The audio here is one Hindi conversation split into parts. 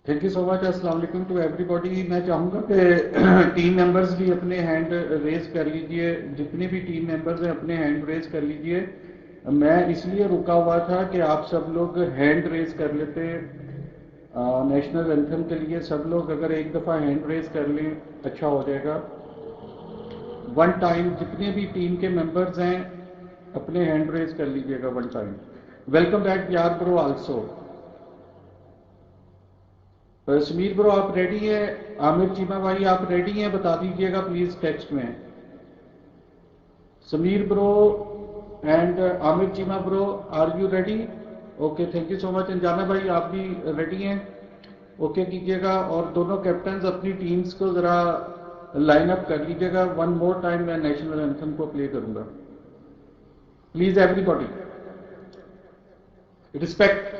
Thank you so much. अस्सलाम वालेकुम टू एवरीबॉडी। मैं चाहूँगा कि टीम मेंबर्स भी अपने हैंड रेज कर लीजिए। जितने भी टीम मेंबर्स हैं अपने हैंड रेज कर लीजिए। मैं इसलिए रुका हुआ था कि आप सब लोग हैंड रेज कर लेते नेशनल एंथम के लिए। सब लोग अगर एक दफ़ा हैंड रेज कर लें अच्छा हो जाएगा। वन टाइम जितने भी टीम के मेंबर्स हैं अपने हैंड रेज कर लीजिएगा वन टाइम। वेलकम बैक यार ब्रो आल्सो। समीर ब्रो आप रेडी हैं? आमिर चीमा भाई आप रेडी हैं? बता दीजिएगा प्लीज टेक्स्ट में। Sameer bro and Aamir Cheema bro, are you ready? Okay, thank you so much. Anjana भाई आप भी रेडी हैं? ओके कीजिएगा। और दोनों कैप्टन अपनी टीम्स को जरा लाइन अप कर लीजिएगा। वन मोर टाइम मैं नेशनल एंथम को प्ले करूंगा। Please everybody respect.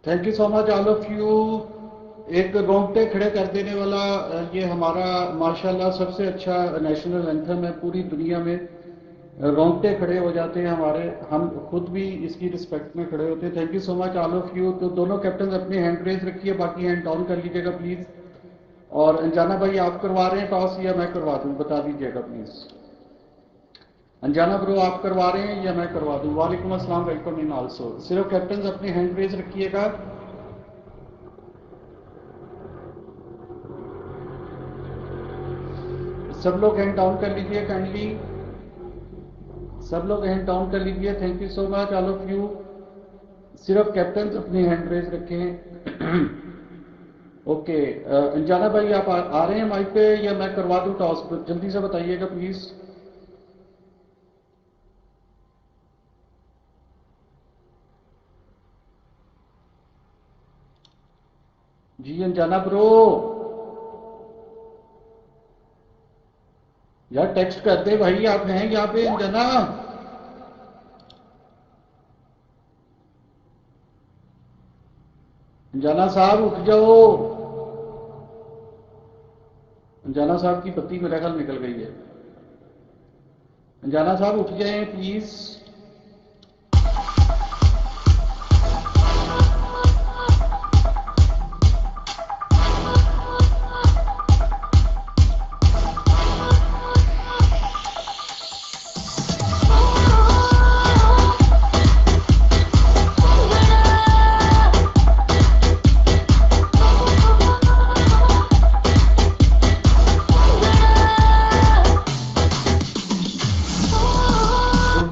Thank you so much all of you. एक रोंगटे खड़े कर देने वाला ये हमारा माशाल्लाह सबसे अच्छा नेशनल एंथम है पूरी दुनिया में। रोंगटे खड़े हो जाते हैं हमारे, हम खुद भी इसकी रिस्पेक्ट में खड़े होते हैं। Thank you so much all of you. तो दोनों कैप्टन अपने हैंड रेज रखिए, बाकी हैंड डाउन कर लीजिएगा प्लीज। और अंजाना भाई आप करवा रहे हैं टॉस या मैं करवा दूं? बता दीजिएगा प्लीज। अंजाना ब्रो आप करवा रहे हैं या मैं करवा दूं? वालेकुम अस्सलाम, वेलकम इन आल्सो। सिर्फ कैप्टन अपने हैंड रेज रखिएगा। सब लोग हैंड डाउन कर लीजिए काइंडली। सब लोग हैंड डाउन कर लीजिए। Thank you so much all of you. सिर्फ कैप्टन अपने हैंड रेज रखें। ओके अंजाना भाई आप आ रहे हैं माइक पे या मैं करवा दूं टॉस? जल्दी से बताइएगा प्लीज। जी अंजाना ब्रो यार टेक्स्ट कर दे भाई, आप हैं यहाँ पे अंजाना? अंजाना साहब उठ जाओ। अंजाना साहब की बत्ती मेरा ख्याल निकल गई है। अंजाना साहब उठ जाएं प्लीज।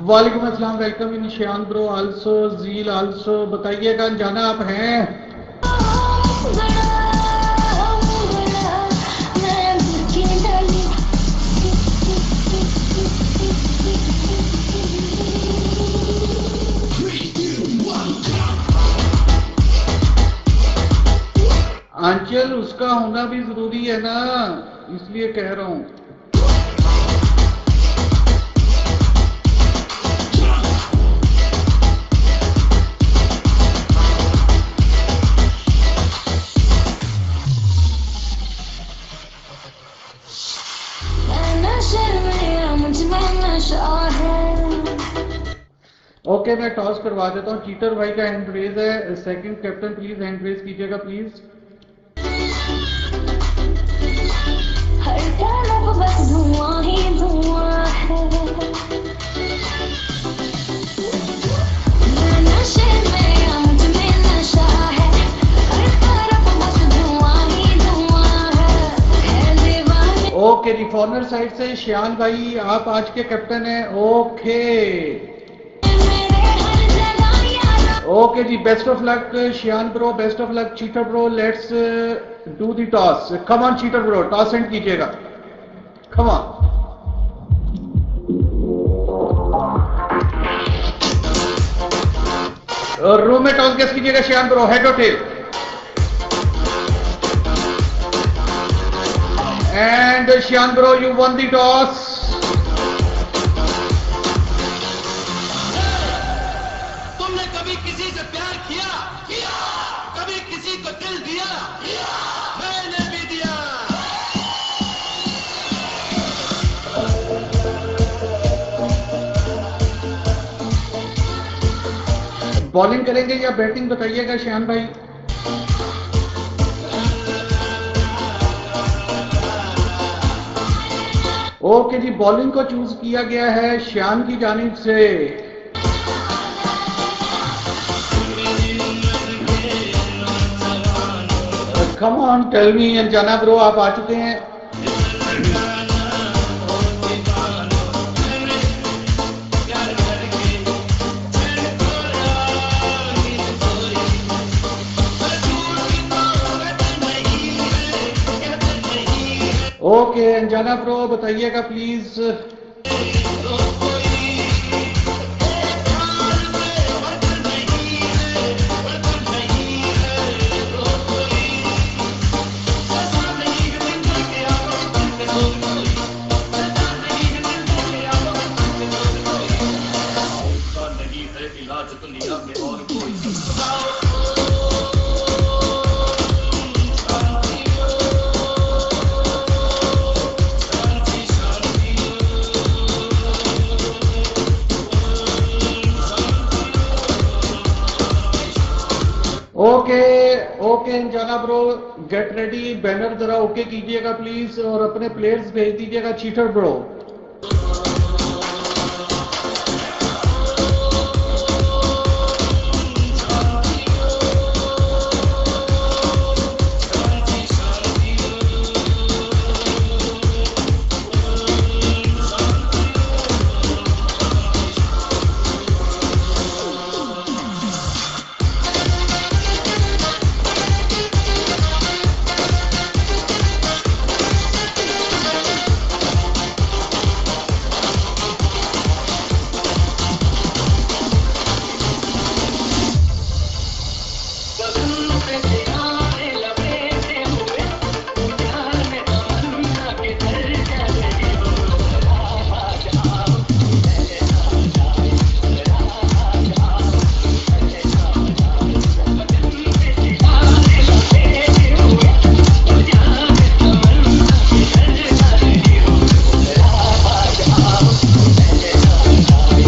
वालेकुम अस्सलाम, वेलकम इन शान ब्रो आल्सो, जील आल्सो। बताइएगा अंजाना आप हैं? आंचल उसका होना भी जरूरी है ना, इसलिए कह रहा हूं। ओके मैं टॉस करवा देता हूँ। चीटर भाई का हैंड रेज है। Second captain please hand raise कीजिएगा प्लीज। हर तरफ बस धुआं ही धुआं है। ओके जी, फॉरनर साइड से श्यान भाई आप आज के कैप्टन हैं। ओके ओके जी, best of luck Shayan bro, best of luck cheater bro. Let's do the toss. Come on cheater bro, toss and कीजिएगा, कम ऑन। रूम में टॉस गेस कीजिएगा श्यान ब्रो, हेड और tail. And Shayan bro you won the toss. तुमने कभी किसी से प्यार किया? कभी किसी को दिल दिया? मैंने भी दिया। बॉलिंग करेंगे या बैटिंग बताइएगा श्यान भाई। ओके जी, बॉलिंग को चूज किया गया है श्यान की जानिब से। कम ऑन टेल मी अनजाना ब्रो, आप आ चुके हैं। ओके अनजाना ब्रो बताइएगा प्लीज। दुनिया में और कोई okay okay Anjana bro get ready. Banner जरा ओके कीजिएगा प्लीज और अपने प्लेयर्स भेज दीजिएगा चीटर ब्रो।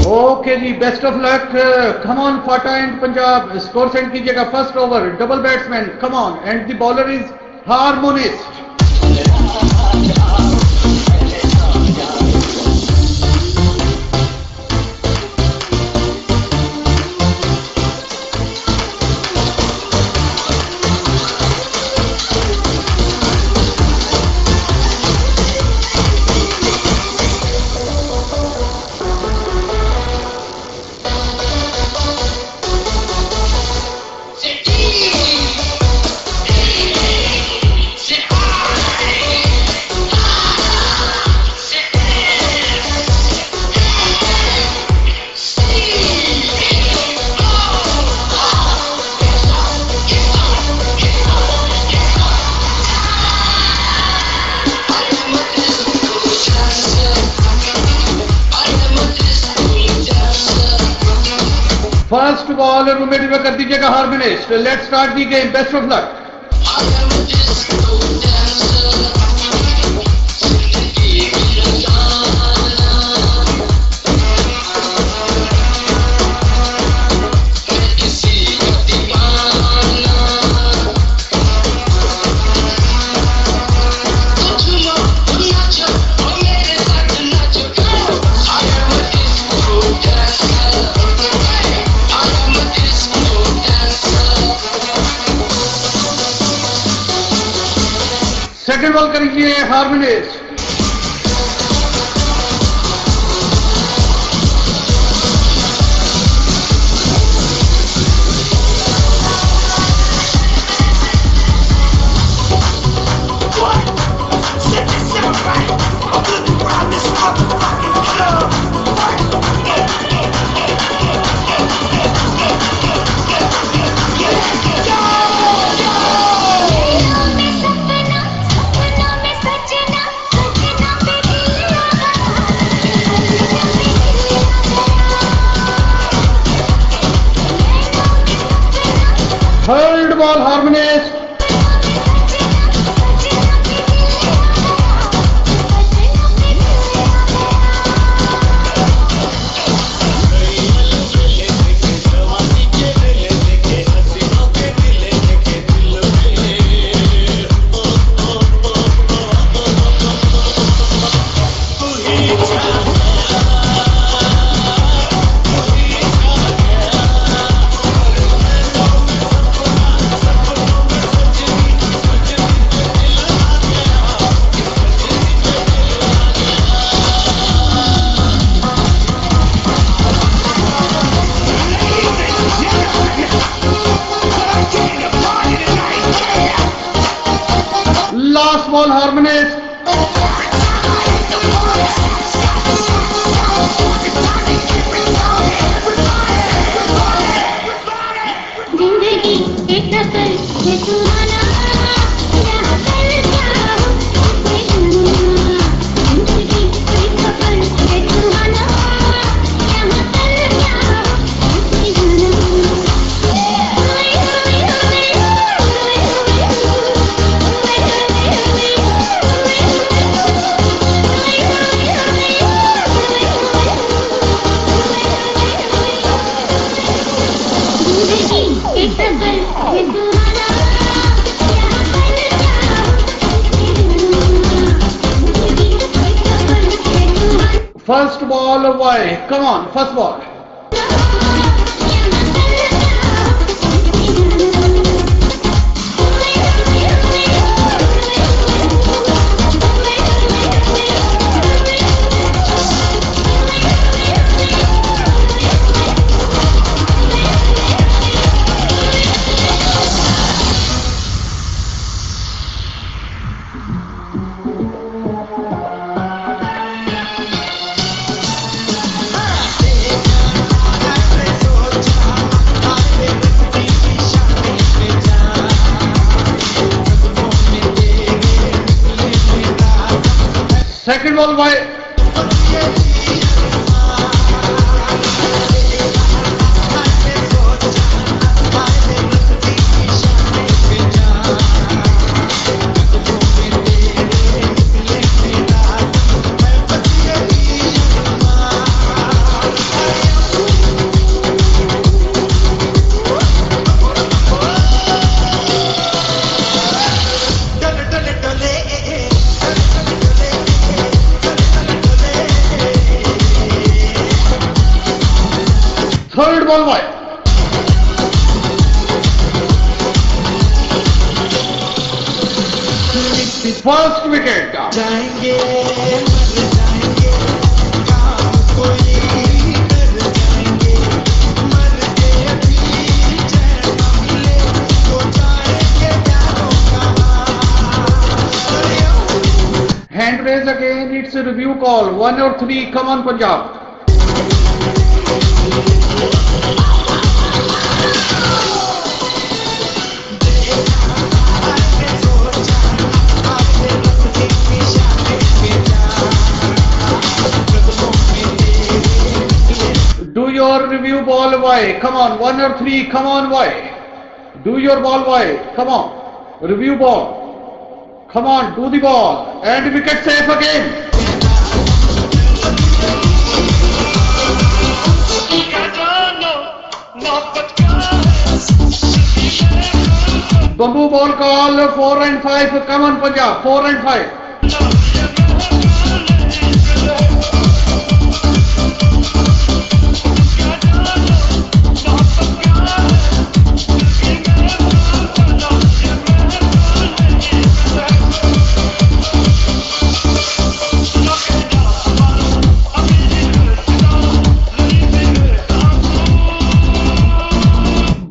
ओके जी, best of luck. Come on FATA and Punjab, score send कीजिएगा। First over double batsman, come on. And the bowler is harmonist. First ball रूमेट में कर दीजिएगा harmonist. Let's start the game, best of luck. Second ball करिए हारमोनिस्ट। ball harmonies. जिंदगी एक सफर है सुहाना, यहाँ कल क्या हो ये जाना। जिंदगी एक सफर है सुहाना, यहाँ कल क्या हो ये जाना। एक सफर है सुहाना, यहाँ कल क्या हो ये जाना। जिंदगी एक सफर है सुहाना। First ball away. Come on, first ball. Second ball away. Third ball away. First wicket. जाएंगे मर जाएंगे, काम कोई कर जाएंगे, मर के भी चैन न मिले तो जाएंगे जानो कहाँ। Hand raise again. It's a review call. 1 or 3. Come on, Punjab. Do your review ball away. Come on, 1 or 3. Come on, away. Do your ball away. Come on. Review ball. Come on, do the ball. And wicket safe again. Bamboo ball call 4 and 5. Come on, Punjab. 4 and 5.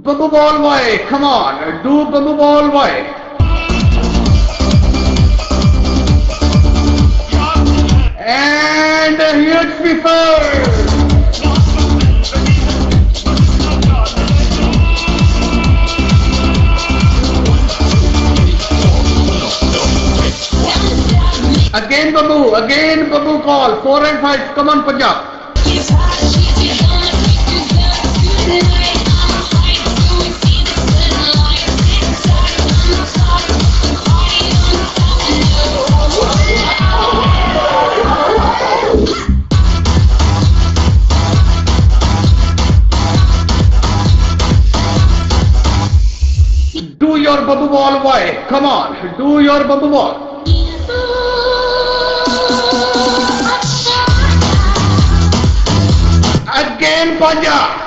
Bamboo ball way, come on, do bamboo ball way. And here's the third. Again bamboo call, 4 and 5, come on Punjab. Do your bamboo ball way, come on, do your bamboo ball. Again Punjab.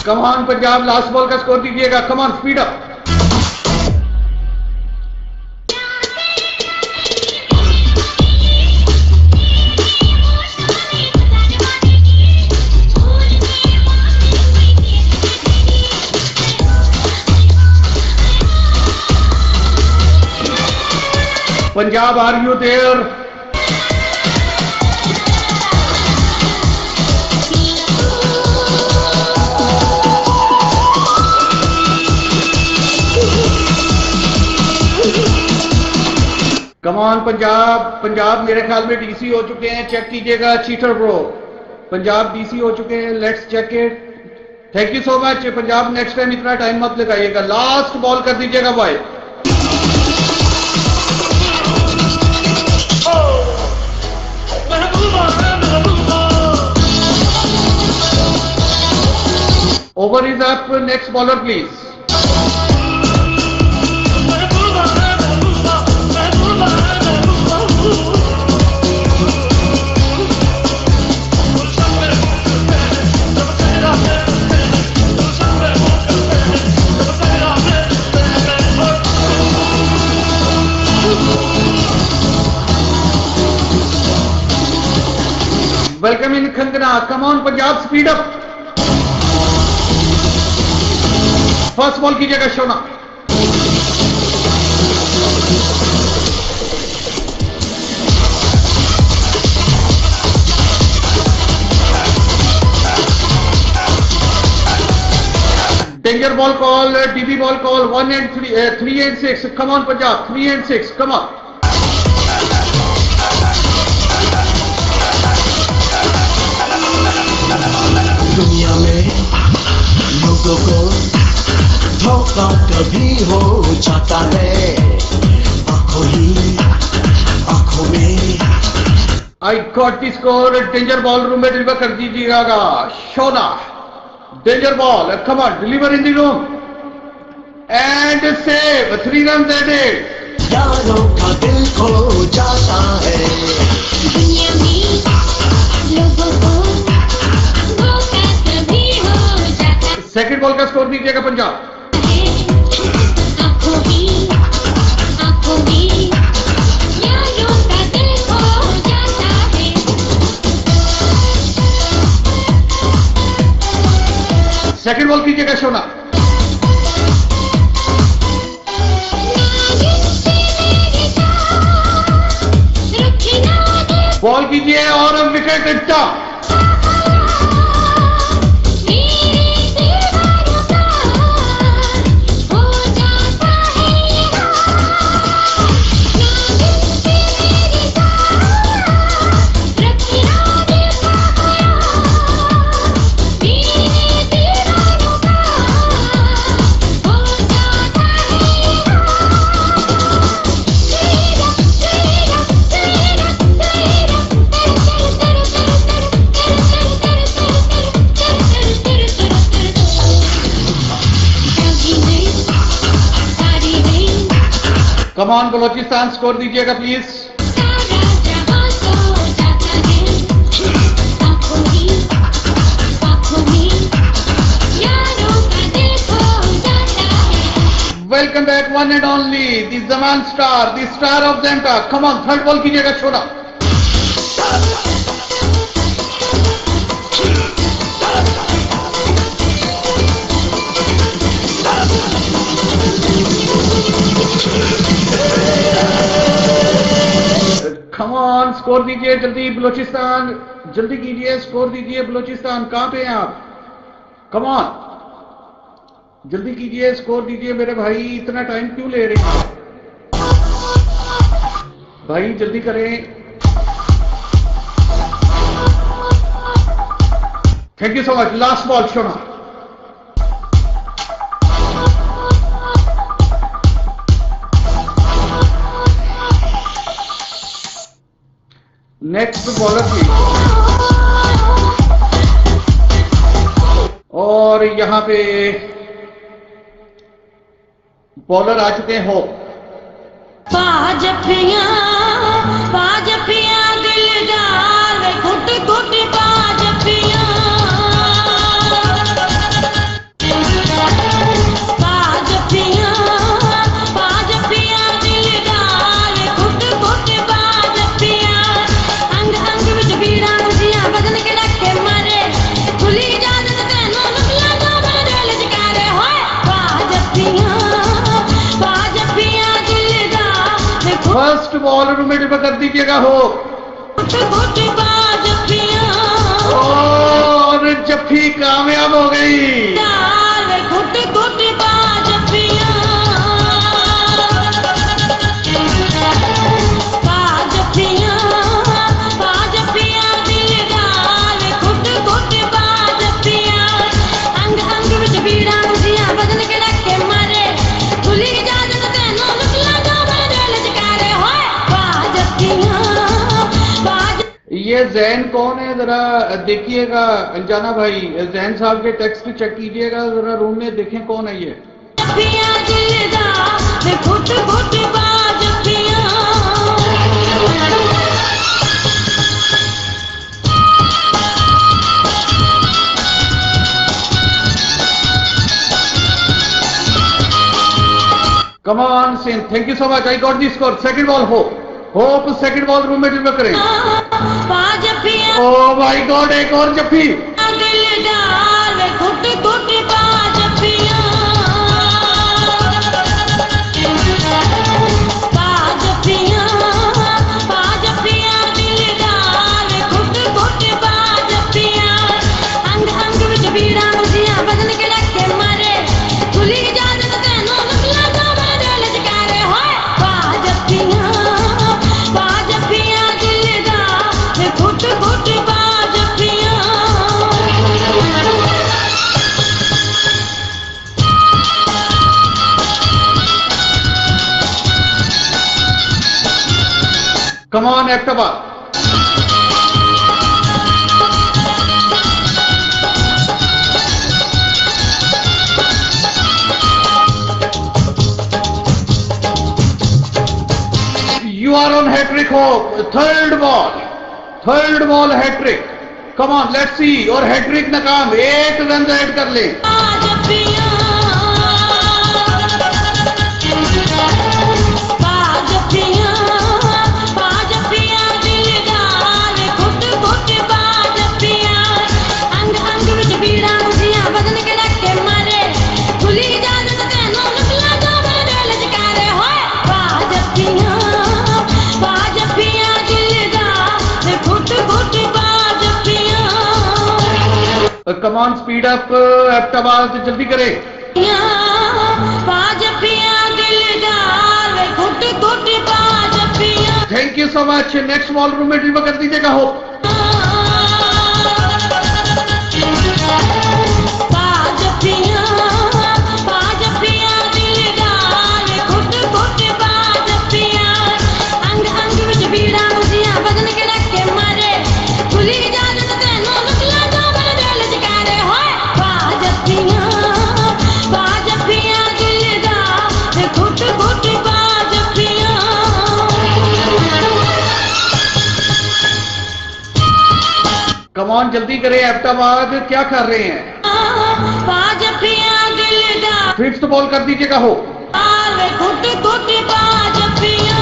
Come on Punjab last ball का स्कोर दीजिएगा, come on speed up. Punjab, are you there? Come on Punjab, Punjab मेरे ख्याल में डीसी हो चुके हैं, चेक कीजिएगा चीटर ब्रो। पंजाब डीसी हो चुके हैं, let's check it. Thank you so much Punjab, next time इतना टाइम मत लगाइएगा, लास्ट बॉल कर दीजिएगा भाई। Over is up, next bowler please. Welcome in खंगना, come on Punjab, speed up. First ball कीजिएगा Shona. Danger ball call, DB ball call, 1 and 3 and 6, come on Punjab, 3 and 6, come on. दुनिया में लोगों को धोखा कभी हो जाता है, आंखों में। I got the score, danger ball room में डिलीवर कर दीजिएगा Shona. Danger ball, come on, deliver in the room and save, 3 runs added। यारों का दिल खो जाता है, दुनिया में लोगों को धोखा कभी हो जाता है। सेकंड बॉल का स्कोर दीजिएगा पंजाब। आंखों में यारों का दिल खो जाता है। सेकंड बॉल कीजिएगा शोना। बॉल कीजिए और विकेट टच। कमान बलोचिस्तान, स्कोर दीजिएगा प्लीज। सारा जहां सो जाता है, आंखों में यारों का दिल खो जाता है। Welcome back, one and only the Zaman star, the star of जेंटा। कम ऑन, थर्ड बॉल कीजिएगा छोड़ा। कम ऑन, स्कोर दीजिए जल्दी बलोचिस्तान, जल्दी कीजिए, स्कोर दीजिए बलोचिस्तान। कहां पे हैं आप? कम ऑन, जल्दी कीजिए, स्कोर दीजिए मेरे भाई, इतना टाइम क्यों ले रहे हैं भाई, जल्दी करें। Thank you so much. Last ball Shona. Next bowler please. और यहां पे बॉलर आ चुके हो। पाजपिया दिलदार, घुट घुट पाजपिया। फर्स्ट बॉल रूम में डिलीवर कर दीजिएगा हो। घुट बाज पिया और जफ्फी कामयाब हो गई। घुट बाज पिया दिलदार घुट बाज पिया अंग अंग विच बीड़ा मुझिया बदन के रखे मारे खुली इजाजत तेनू लुटला जो मेरे लचकारे होए बाज पिया बाज। ये जैन कौन है जरा देखिएगा अंजाना भाई, जैन साहब के टेक्स्ट चेक कीजिएगा जरा रूम में, देखें कौन है ये। पिया दिलदार घुट बाज पिया Come on, Sin. Thank you so much. I got the score. Second ball, Hope second ball room में डिलीवर करें। बाज पिया Oh my God, एक और जफ्फी। दिलदार घुट बाज पिया बाज पिया दिलदार घुट बाज पिया अंग अंग विच बीड़ा मुझिया बदन के रखे मारे खुली इजाजत तेनू लुटला जो मेरे लचकारे होए बाज पिया दिलदार घुट बाज पिया। Come on, October. You are on hat trick, Hope. Third ball hat trick. Come on, let's see. और hat trick नाकाम, 8 रन ऐड कर ले। बाज पिया दिलदार घुट बाज पिया अंग अंग विच बीड़ा मुझिया बदन के रखे मारे खुली इजाजत तेनू लुटला जो मेरे लचकारे होए बाज पिया दिलदार घुट बाज पिया। Come on, speed up, October, जल्दी करें। बाज पिया दिलदार घुट बाज पिया Thank you so much. Next ball room में डिलीवर कर दीजिएगा Hope। बाज पिया दिलदार घुट बाज पिया अंग अंग विच बीड़ा मुझिया बदन के रखे मारे खुली इजाजत तेनू लुटला जो मेरे लचकारे होए बाज पिया दिलदार घुट बाज पिया। Come on, जल्दी करें October, क्या कर रहे हैं? बाज पिया दिलदार फिफ्थ बॉल कर दीजिएगा Hope। घुट बाज पिया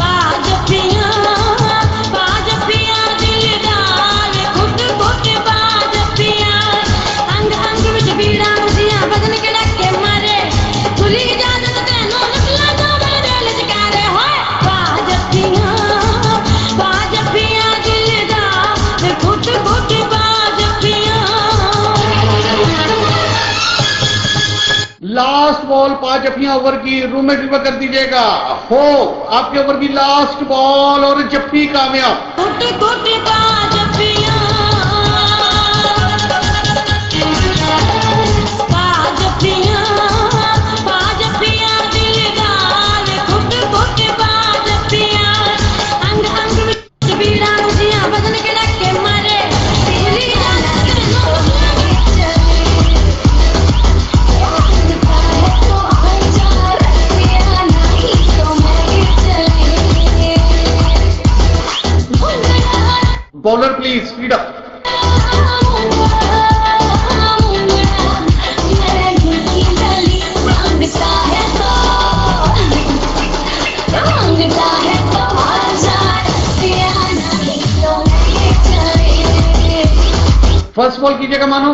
बाज पिया दिलदार घुट बाज पिया अंग अंग विच बीड़ा मुझिया बदन के रखे मारे खुली इजाजत तेनू लुटला जो मेरे लचकारे होए बाज पिया दिलदार घुट बाज पिया। लास्ट बॉल 5 जफ्फियां ओवर की रूम में डिलीवर कर दीजिएगा Hope, आपके ओवर की लास्ट बॉल और जफ्फी कामयाब। घुट बाज पिया दिलदार घुट बाज पिया अंग अंग विच बीड़ा मुझिया बदन के रखे मारे खुली इजाजत तेनू bowler please speed up. First ball कीजिएगा मानो।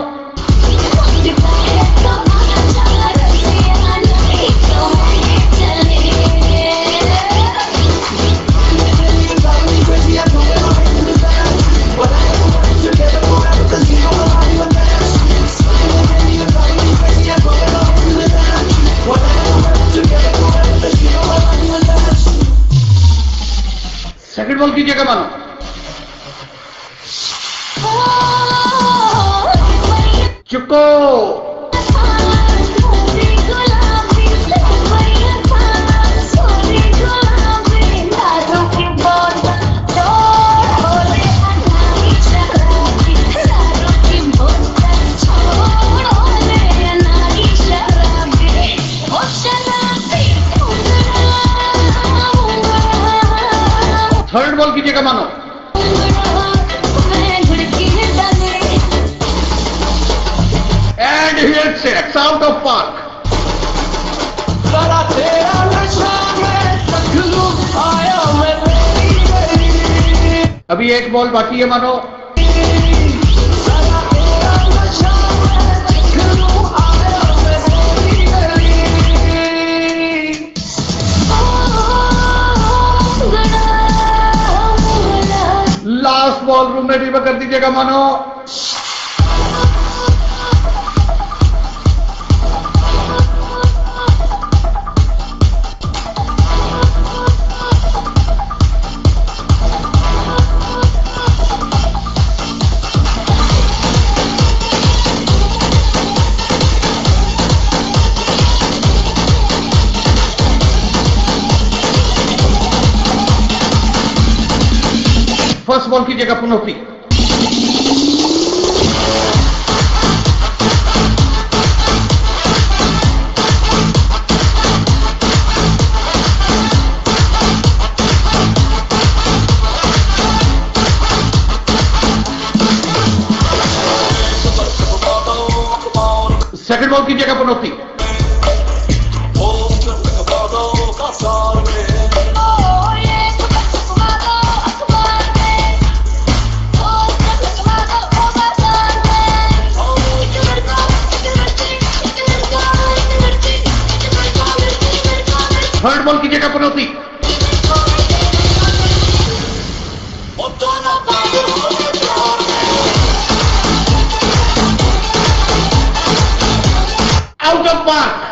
बॉल कीजिएगा मानो। चुको। थर्ड बॉल कीजिएगा मानो। And he hits it out of park. जरा तेरा नशा में रख लूं आया मैं तेरी। अभी एक बॉल बाकी है मानो। जरा तेरा नशा में रख लूं आया मैं तेरी। लास्ट बॉल रूम में डिलीवर कर दीजिएगा मानो। फर्स्ट बॉल कीजिएगा पुनौती। सेकंड बॉल कीजिएगा पुनौती। थर्ड बॉल कीजिएगा पुनौती। Out of park.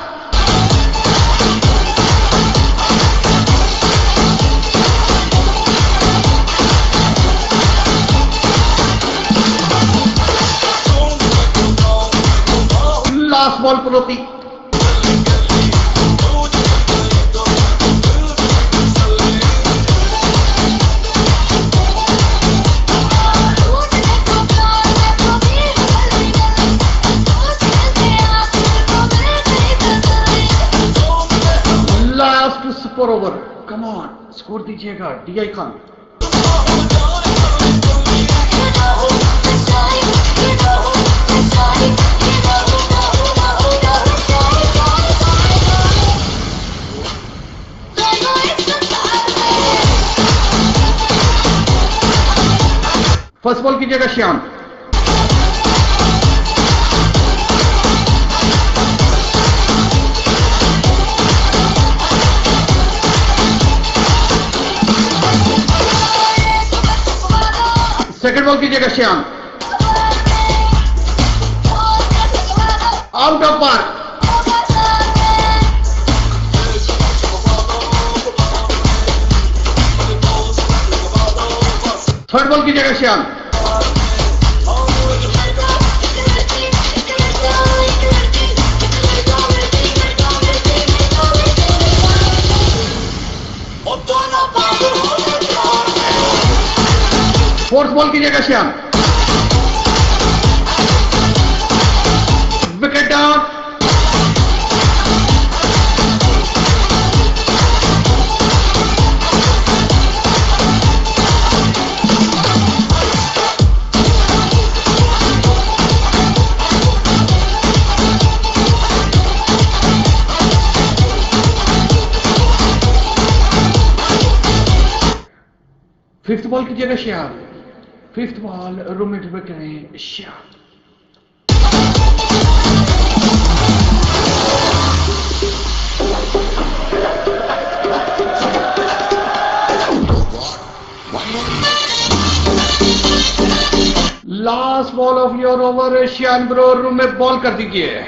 Last ball पुनौती। Super over, come on, score दीजिएगा डीआई खान। फर्स्ट बॉल कीजिएगा श्याम। सेकंड बॉल कीजिएगा Shyam. Out of park. Third ball कीजिएगा श्याम। फोर्थ बॉल कीजिएगा Shyam. Wicket down. Fifth ball कीजिएगा श्याम। फिफ्थ बॉल रूम में डिलीवर करें Shyam. Last ball of your over Shyam bro, room में बॉल कर दीजिए।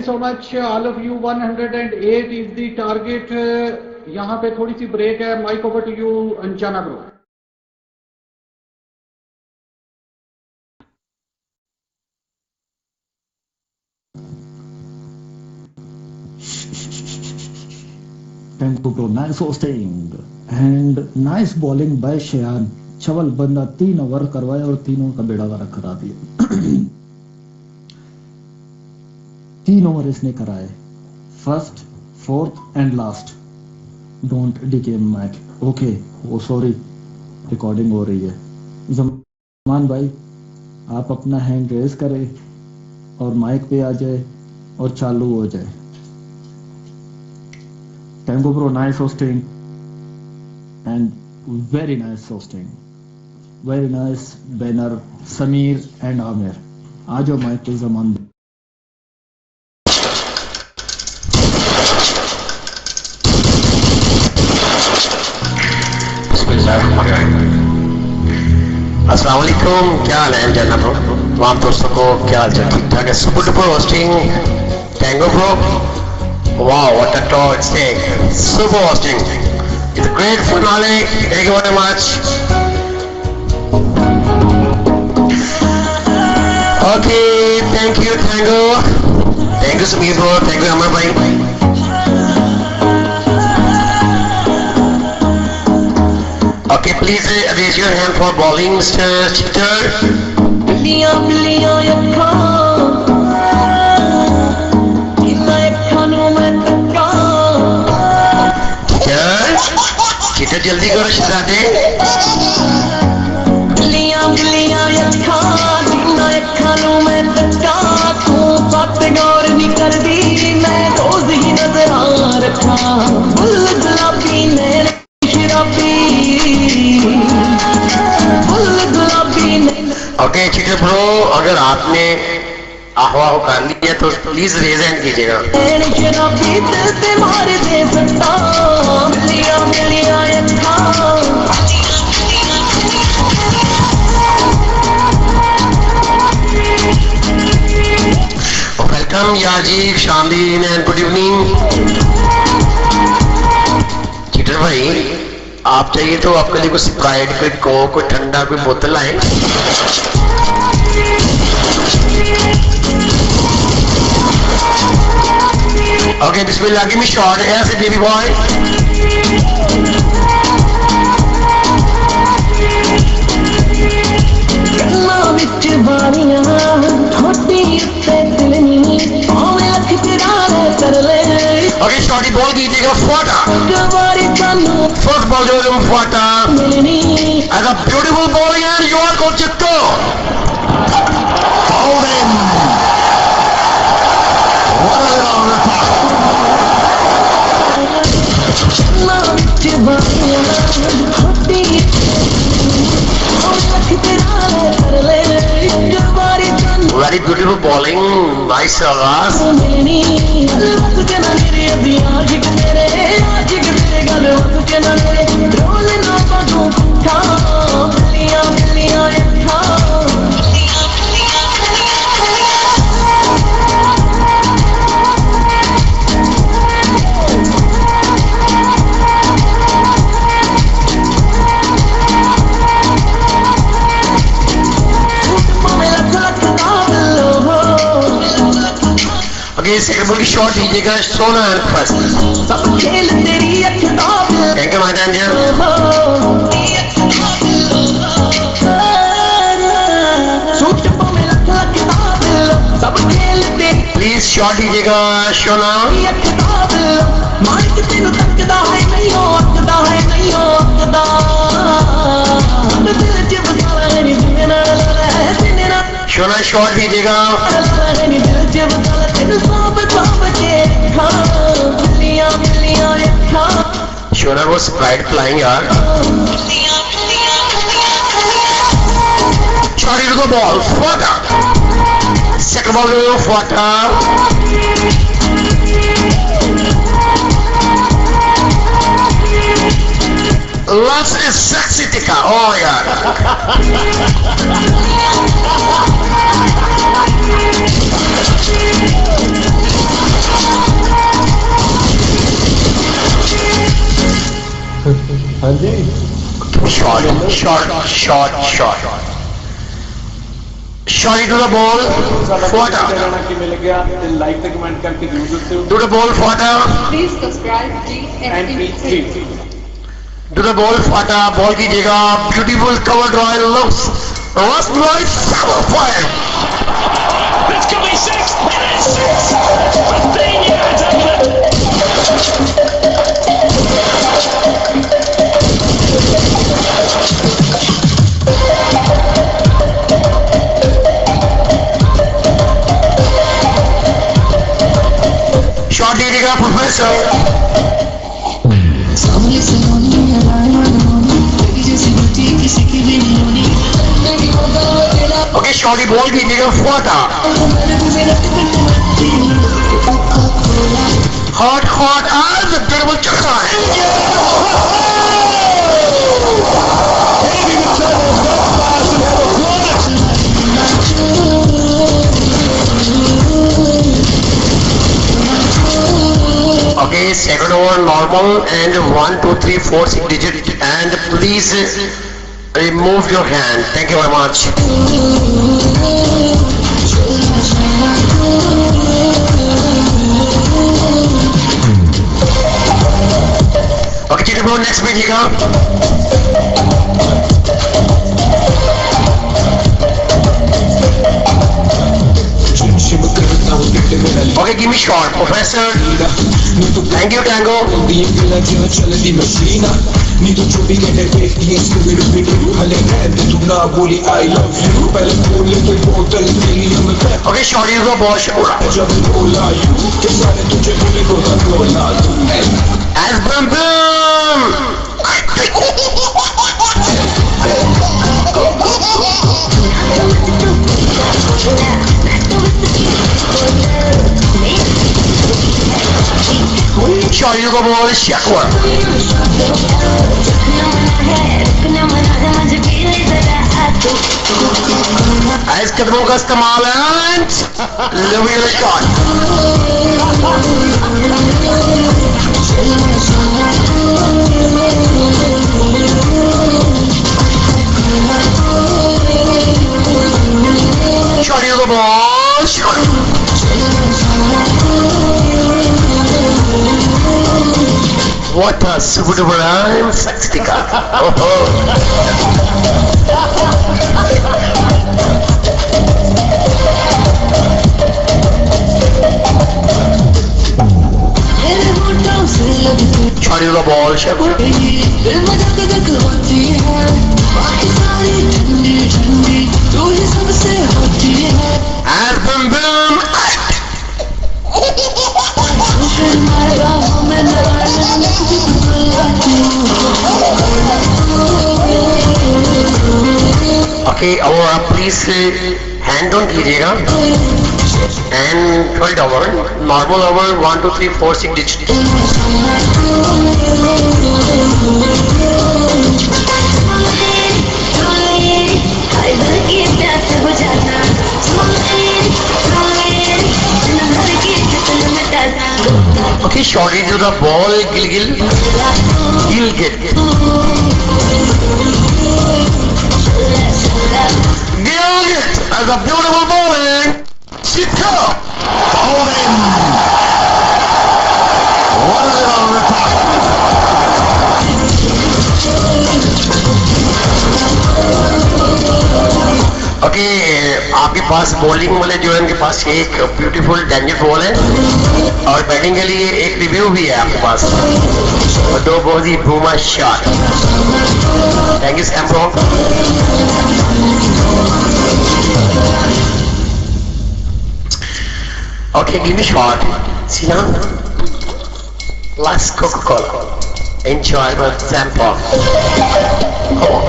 so much all of you. 108 is the target. यहाँ पे थोड़ी सी ब्रेक है. Mic over to you, Anjana bro. Tempo bro, nice hosting and nice bowling by Shayan. चवल बंदा 3 ओवर करवाए और तीनों का बेड़ा गर्क करा दिया. 3 ओवर इसने कराए, first, fourth and last. Don't डीके मैच. ओके, वो सॉरी, रिकॉर्डिंग हो रही है. जमान भाई आप अपना हैंड रेज करें और माइक पे आ जाए और चालू हो जाए. Tango bro, nice hosting and very nice hosting. Very nice banner, Sameer and Amir. आज जो माइक पे जमान. अस्सलाम वालेकुम, क्या हाल है जाना ब्रो? तमाम दोस्तों को क्या हाल चाल? ठीक ठाक है. Super duper hosting tango bro. Wow, what a talk it's taken. Super hosting. It's a great finale. Thank you very much. Okay, thank you Tango. Thank you Sameer bro. Thank you Amar bhai. Okay, please raise your hand for bowling, Mr. Chitter. Billion, billion, your call. चिट्टर जल्दी करो शहजादे. बिल्लियां बिल्लियां यक्खा जिन्ना यक्खा नू मैं टक्का तू बात गौर नहीं कर दी मैं रोज ही नजर आ रखा. फुल गुलाबी नैन शराबी फुल गुलाबी नैन. ओके चिट्टर ब्रो, अगर आपने आह्वा कर लिया तो प्लीज रेज हैंड कीजिएगा. शराबी दिल से मार दे सकता. बिल्लियां बिल्लियां यक्खा. वेलकम याजीब, Shamdeen and good evening. Cheater भाई आप चाहिए तो आपके लिए कोई स्प्राइट, कोई कोक, कोई ठंडा, कोई बोतल लाए. Okay, bismillah, give me shot. Yes, baby boy. गल्ला विच बारियां थोड़ी उत्ते दिलनी भावें अख चराने कर ले. Okay, shorty ball कीजिएगा फटा. गवारी कानू First ball जो तुम फटा. मिलनी. As a beautiful bowling and you are called Chitto. Bowling. What a long attack. गल्ला विच बारियां थोड़ी भावें अख चराने कर ले. गवारी कानू Very beautiful bowling, nice आगाज. मिलनी. बस के ना मेरे अभी आशिक तेरे गल बस के ना मेरे रोल ना पादू था. बिल्लियां बिल्लियां यक्खा. Okay, second ball की shot दीजिएगा सोना फर्स्ट. सब खेल तेरी अखताब. Thank you my dear. Suit में लख लख ताब. सब खेल तेरी Please shot दीजिएगा सोना. अखताब. माइक तेनू तकदा है नहीं हो अकदा है नहीं हो अकदा. दिल च बसाला नहीं जिन्ना जिन्ना सोना शॉट दीजिएगा. दिल च बसाला तेनू सांभ सांभ के खा. बिल्लियां बिल्लियां यक्खा. सोना वो स्प्राइट पिलाएं यार. Shot into the ball, fata. Second ball to fata. Loves is sexy tika. Oh yaar. short. Shorty to the ball, Fwata. Like ਤੇ कमेंट करके जरूर दस्सिओ To the ball, Fwata. Please subscribe and please To the ball, Fwata. Ball कीजिएगा. Beautiful cover drive looks. Last right, double fire. It's coming six, and it's six! Rafinha has done it! Shot दीजिएगा, Professor. सामने से होनी है रायमानी तेरी जैसी बच्ची किसी की भी नहीं होनी नहीं होगा तेरा Okay, shorty ball कीजिएगा, Fwata. मेरे को मेरा ticket Hot as a terrible chakra. Okay, second over normal and 1, 2, 3, 4, 6 digit and please remove your hand. Thank you very much. Okay, cheater bro, next भेजिएगा. Okay, give me shot, Professor. Thank you, Tango. चलती मशीना नी तो 24 घंटे देखती है स्पीड हले रहते तू ना बोली आई लव यू पहले बोले तो बोतल तेरी में Okay, shot is the boss. जब बोला यू के सारे तुझे बोले तो बोला तू As boom boom. Shot is the ball, Shakwa. As कदमों का इस्तेमाल and Louis the shot. Shot is the ball, shot. What a super duper rhyme, Saxtica. Shot is the ball, shot. And boom boom. Okay, और please hand on कीजिएगा and 12 over normal over 1 2 3 4 6 digit. Okay, shot into the ball, Gilgit. Gilgit as a beautiful bowling. Chico bowling. What a little okay आपके पास बॉलिंग वाले जो है उनके पास एक ब्यूटीफुल डेंजर बॉल है और बैटिंग के लिए एक रिव्यू भी है आपके पास और दो बहुत ही बूमा शॉट. थैंक यू सैम्पो. Okay give me shot. Sinan, last Coca-Cola. Enjoy my sample. Come on.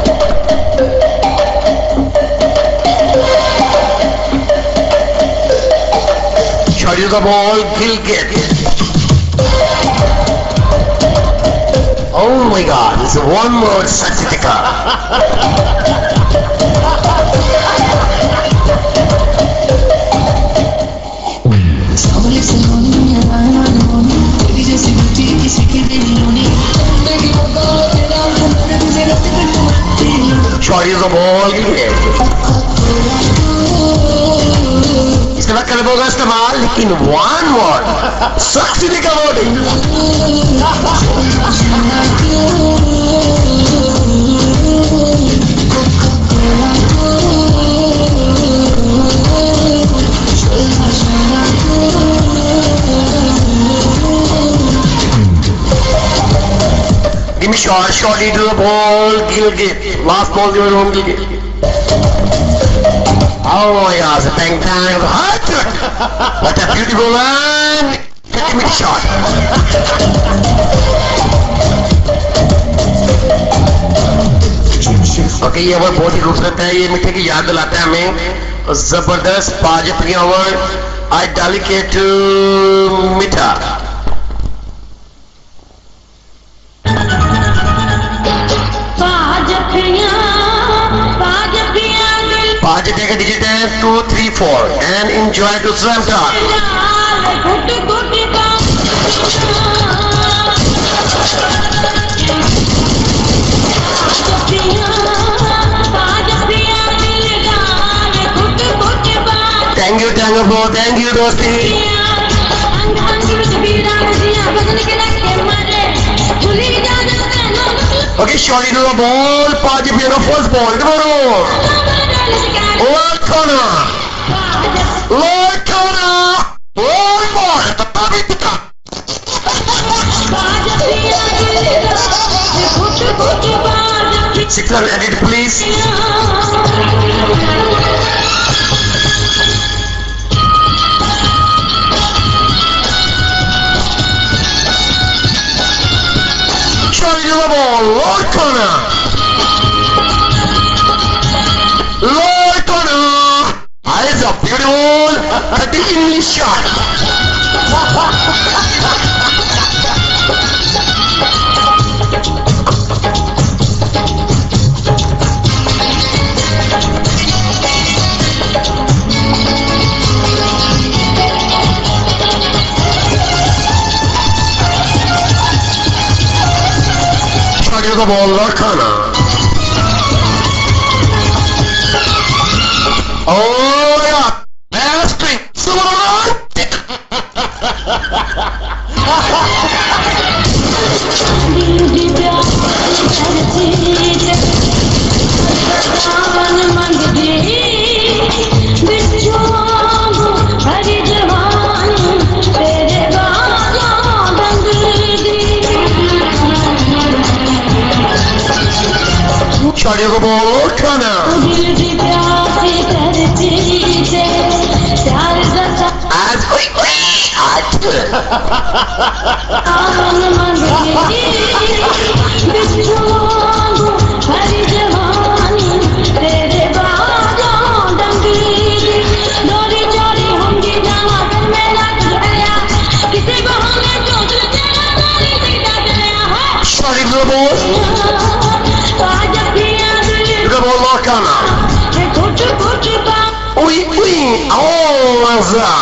Shot you the ball, Gilgit. Oh my God, this is one more Saxtica. Shot you the elbow का इस्तेमाल, लेकिन one word successfully covered. Give me shorty to the ball, Gilgit. Last ball, you were home, Gilgit. Oh my God, the bang bang of the heart. What a beautiful one. Give me the shot. Okay, ये ओवर बहुत ही खूबसूरत है। ये मीठे की याद दिलाता है हमें जबरदस्त पाजपनी ओवर। I dedicate to मीठा। Pajapia ka digit hai 2, 3, 4 and enjoy to slam talk. Thank you bro, thank you dosti. Okay, shorty to the ball, Pajapia ka first ball, tomorrow. Lord Connor! Lord Connor! One more! The puppy pickup! 600 edit please. Charlie to the ball, Lord Connor! Lord Connor! That is a beautiful 30 shot. Shot to the ball, Lord Connor. Oh yeah, last string, Shot to the ball, Lord Connor. As Shot to the ball. The ball, Lord Connor. Oui, oh, Lazar.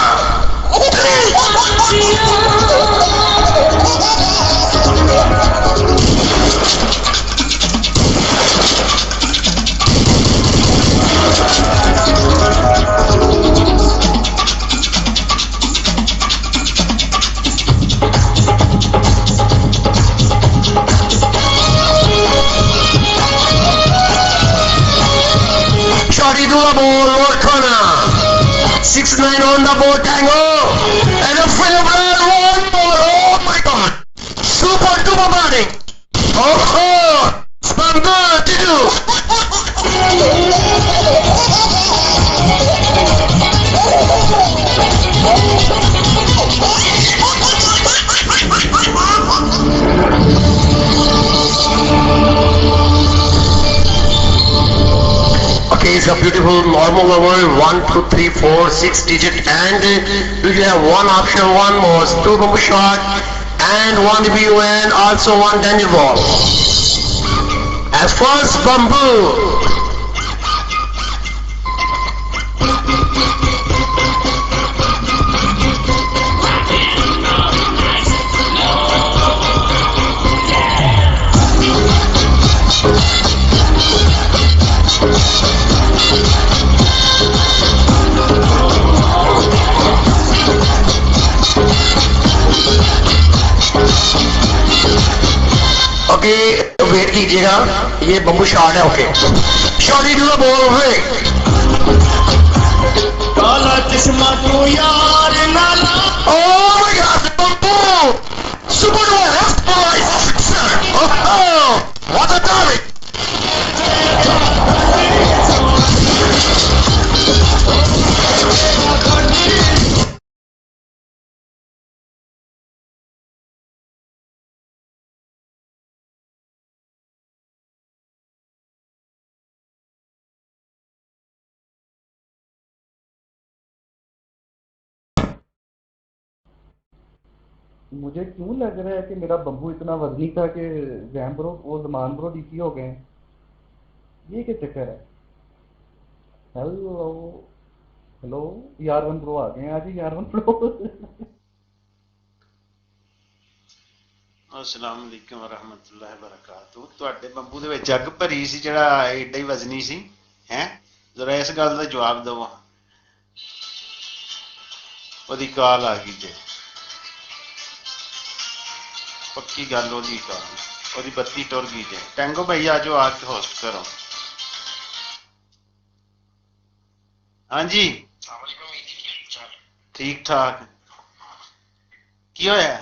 Shorty to the ball, Lord Connor. 6-9 on the board, Tango. And a favorite one more. Oh my God. Super duper burning. Oh, Spanda to do. Okay, it's a beautiful normal over 1, 2, 3, 4, 6 digit, and you have one option, one more, 2 bamboo shot, and 1 BU, and also 1 danger ball. As first bamboo. कीजिएगा, ये बम्बू शॉट है। Okay shot to the ball है। काला चश्मा तू यार नाला। Oh my god bamboo super left boy sir. Oh what a timing. मुझे क्यों लग रहा है कि मेरा बम्बू इतना वजनी था कि जैम ब्रो और जमान ब्रो डीसी हो गए हैं। ये क्या चक्कर है। हेलो हेलो यारवन ब्रो आ गए हैं आज। यारवन ब्रो अस्सलाम वालेकुम वरहमतुल्लाहि वबरकातुहू। ਤੁਹਾਡੇ ਬੰਬੂ ਦੇ ਵਿੱਚ ਅੱਗ ਭਰੀ ਸੀ ਜਿਹੜਾ ਐਡਾ ਹੀ ਵਜ਼ਨੀ ਸੀ ਹੈ। ਜ਼ਰਾ ਇਸ ਗੱਲ ਦਾ ਜਵਾਬ ਦਿਓ। ਉਹਦੀ ਕਾਲ ਆ ਗਈ ਜੇ पक्की गल ਉਹਦੀ ਕਾਲ ਉਹਦੀ ਬੱਤੀ ਟੁਰ ਗਈ ਜੇ। ਟੈਂਗੋ ਭਾਈ ਆ ਜਾਓ, ਆ ਕੇ ਹੋਸਟ ਕਰੋ। ਹਾਂਜੀ ਠੀਕ ਠਾਕ। ਕੀ ਹੋਇਆ?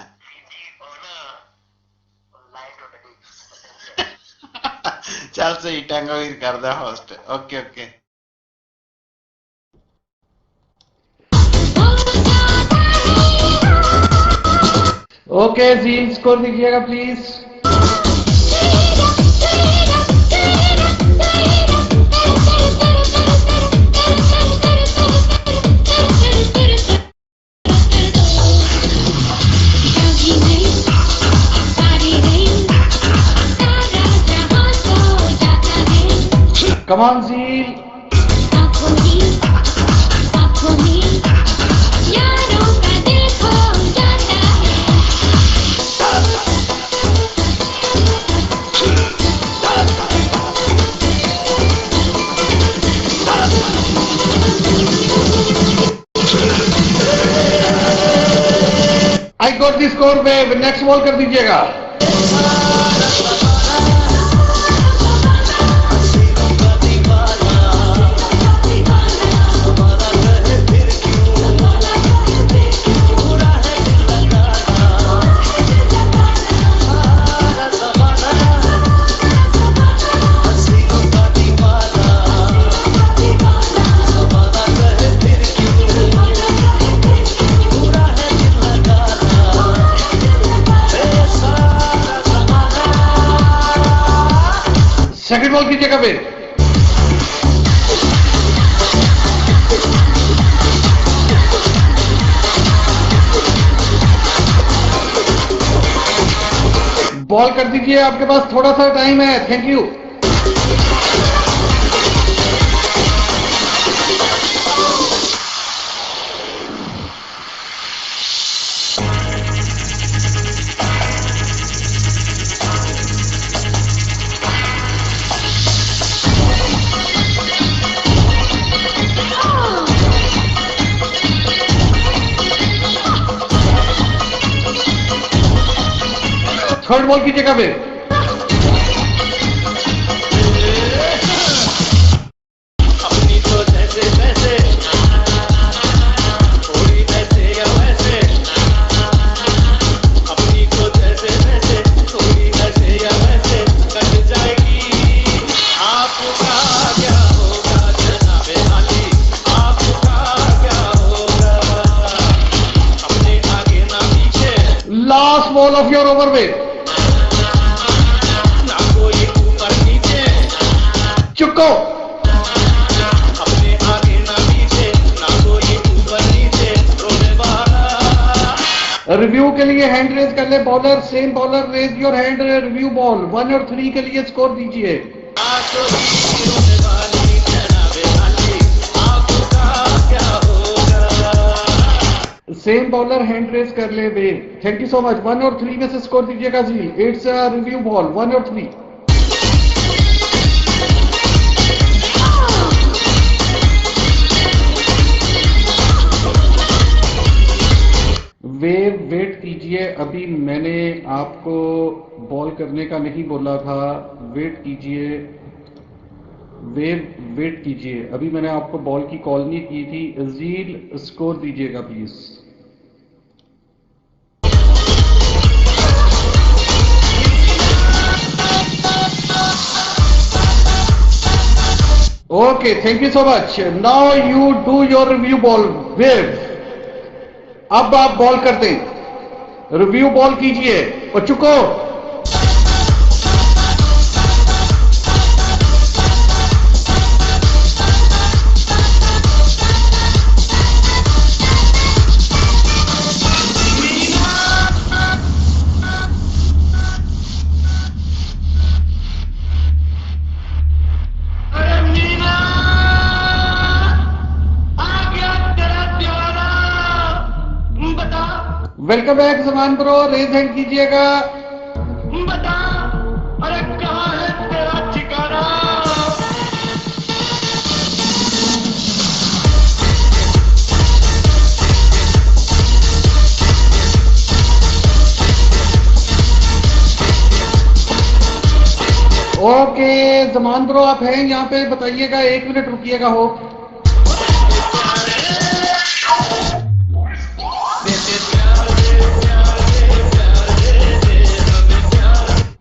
ਚੱਲ ਸਹੀ, ਟੈਂਗੋ ਵੀਰ ਕਰਦਾ ਹੋਸਟ। ਓਕੇ ਓਕੇ ओके जी स्कोर दीजिएगा प्लीज। कम ऑन जी। आई गॉट दी स्कोर पे नेक्स्ट बॉल कर दीजिएगा। सेकंड बॉल की जगह पे बॉल कर दीजिए, आपके पास थोड़ा सा टाइम है। Thank you. थर्ड बॉल की जगह पे अपनी तो जैसे वैसे थोड़ी वैसे या वैसे। अपनी तो जैसे वैसे थोड़ी वैसे या वैसे कट जाएगी। आपका क्या होगा जनाबे वाली, आपका क्या होगा। अपने आगे ना पीछे। Last ball of your over में चुको। अपने आगे ना पीछे, ना कोई ऊपर नीचे रोने वाला। रिव्यू के लिए हैंड रेज कर ले bowler. Same bowler raise your hand. Review ball 1 और 3 के लिए स्कोर दीजिए। रोने वाली जनाबे वाली, आपका क्या होगा। सेम बॉलर हैंड रेज कर ले बे। Thank you so much. 1 और 3 में से स्कोर दीजिएगा जी। इट्स रिव्यू बॉल 1 और 3। वेट कीजिए। कीजिए, अभी मैंने आपको बॉल करने का नहीं बोला था, वेट कीजिए, वेट कीजिए, अभी मैंने आपको बॉल की कॉल नहीं की थी। अजील स्कोर दीजिएगा please. Okay, thank you so much. Now you do your review ball. Wave, अब आप बॉल कर दें, रिव्यू बॉल कीजिए और चुको। Welcome back Zaman bro, raise hand कीजिएगा। बता, अरे कहाँ है तेरा ठिकाना? ओके जमान ब्रो, आप हैं यहाँ पे, बताइएगा, 1 मिनट रुकिएगा। हो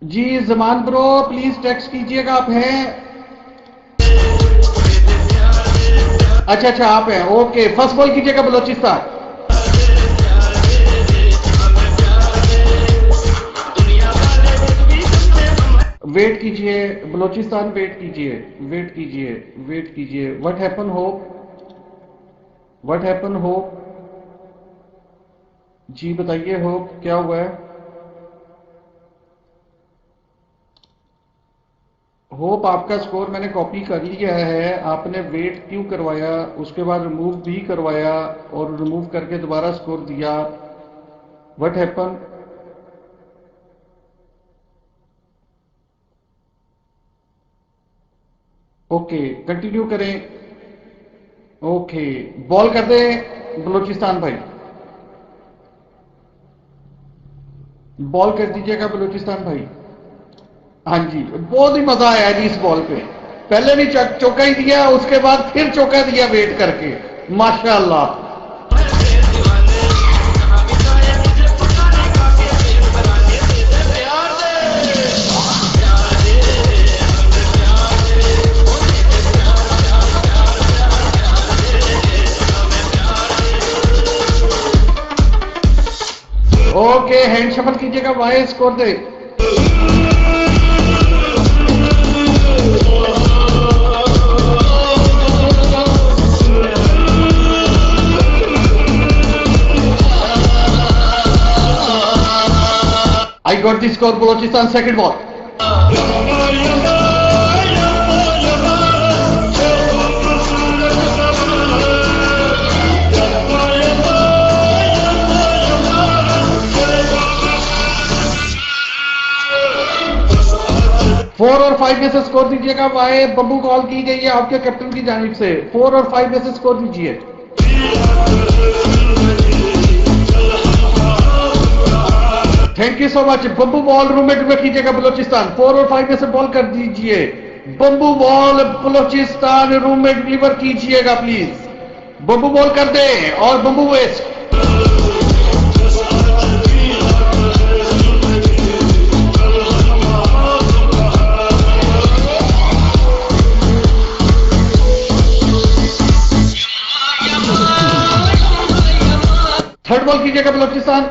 जी जमान ब्रो, प्लीज टेक्स्ट कीजिएगा, आप हैं? अच्छा, आप हैं। ओके, फर्स्ट बॉल कीजिएगा बलोचिस्तान। वेट कीजिए बलोचिस्तान, वेट कीजिए। What happen hope? जी बताइए होप, क्या हुआ है? होप आपका स्कोर मैंने कॉपी कर लिया है, आपने वेट क्यों करवाया, उसके बाद रिमूव भी करवाया और रिमूव करके दोबारा स्कोर दिया। What happen? ओके, कंटिन्यू करें। ओके, बॉल कर दे बलोचिस्तान भाई, बॉल कर दीजिएगा बलोचिस्तान भाई। हाँ जी, बहुत ही मजा आया जी इस बॉल पे। पहले भी चौका ही दिया, उसके बाद फिर चौका दिया वेट करके, माशाल्लाह। ओके, हैंड शफल कीजिएगा, वाई स्कोर दे। I got the score, Balochistan, second ball. Four और 5 में से स्कोर दीजिएगा, वाई बब्बू कॉल की गई है आपके कैप्टन की जानिब से। 4 और 5 में से स्कोर दीजिए। Thank you so much. Bamboo ball roommate में कीजिएगा बलोचिस्तान, 4 और 5 में से बॉल कर दीजिए। Bamboo ball Balochistan roommate deliver कीजिएगा प्लीज। बम्बू बॉल कर दे और बम्बू वेस्ट। थर्ड बॉल कीजिएगा बलोचिस्तान।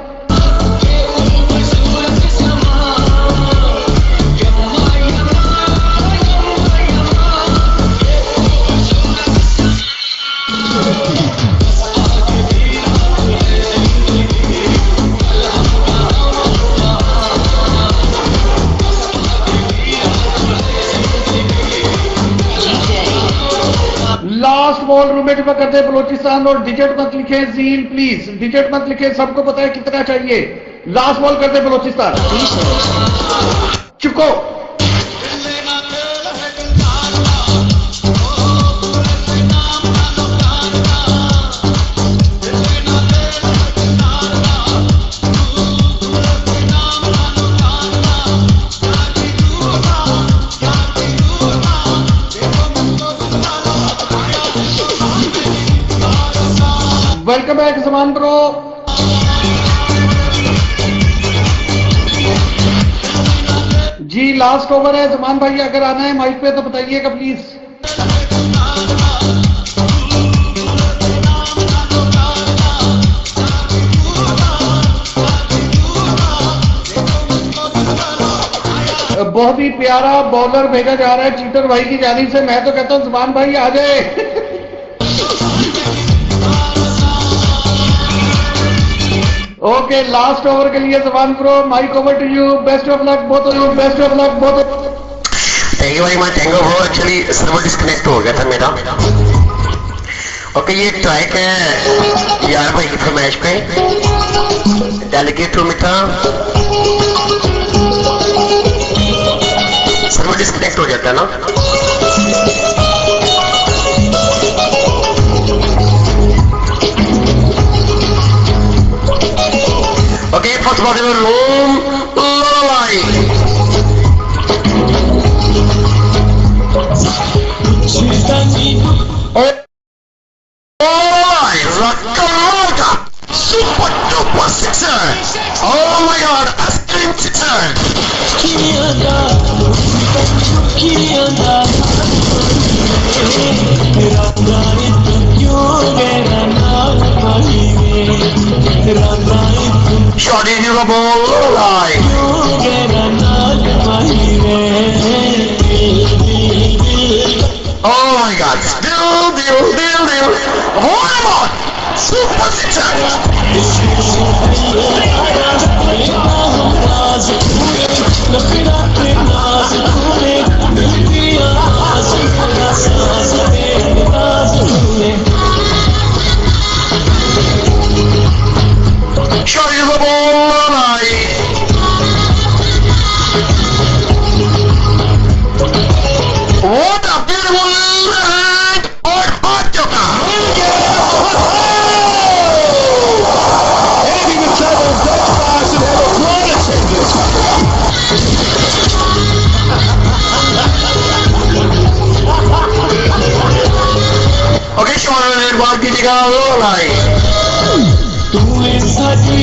लास्ट बॉल रूममेट में करते बलोचिस्तान, और डिजिट मत लिखे जील प्लीज, डिजिट मत लिखे, सबको पता है कितना चाहिए। लास्ट बॉल करते बलोचिस्तान, चुको। Welcome back Zaman bro. जी लास्ट ओवर है जमान भाई, अगर आना है माइक पे तो बताइएगा प्लीज। बहुत ही प्यारा बॉलर भेजा जा रहा है चीटर भाई की जानिब से। मैं तो कहता हूं जमान भाई आ जाए। ओके लास्ट ओवर के लिए Zaman bro mike over to you. Best of luck both of you, best of luck both. Thank you भाई। मैं thank you bro, actually server disconnect हो गया था मेरा। ओके, ये एक ट्रैक है यार भाई की फरमाइश पे, डेलीकेट टू मिठा। सर्वर डिस्कनेक्ट हो जाता है ना। ओके, फर्स्ट बॉल में लोम ललाई। Super duper sixer! Oh my god, a spin sixer! Shot into the ball, line. Oh my god, deal. Hold him on! Super sixer! Shot into the ball, line. What a beautiful hand! Or hot joker! Okay, Sean, and one कीजिएगा roll line. तूने सारी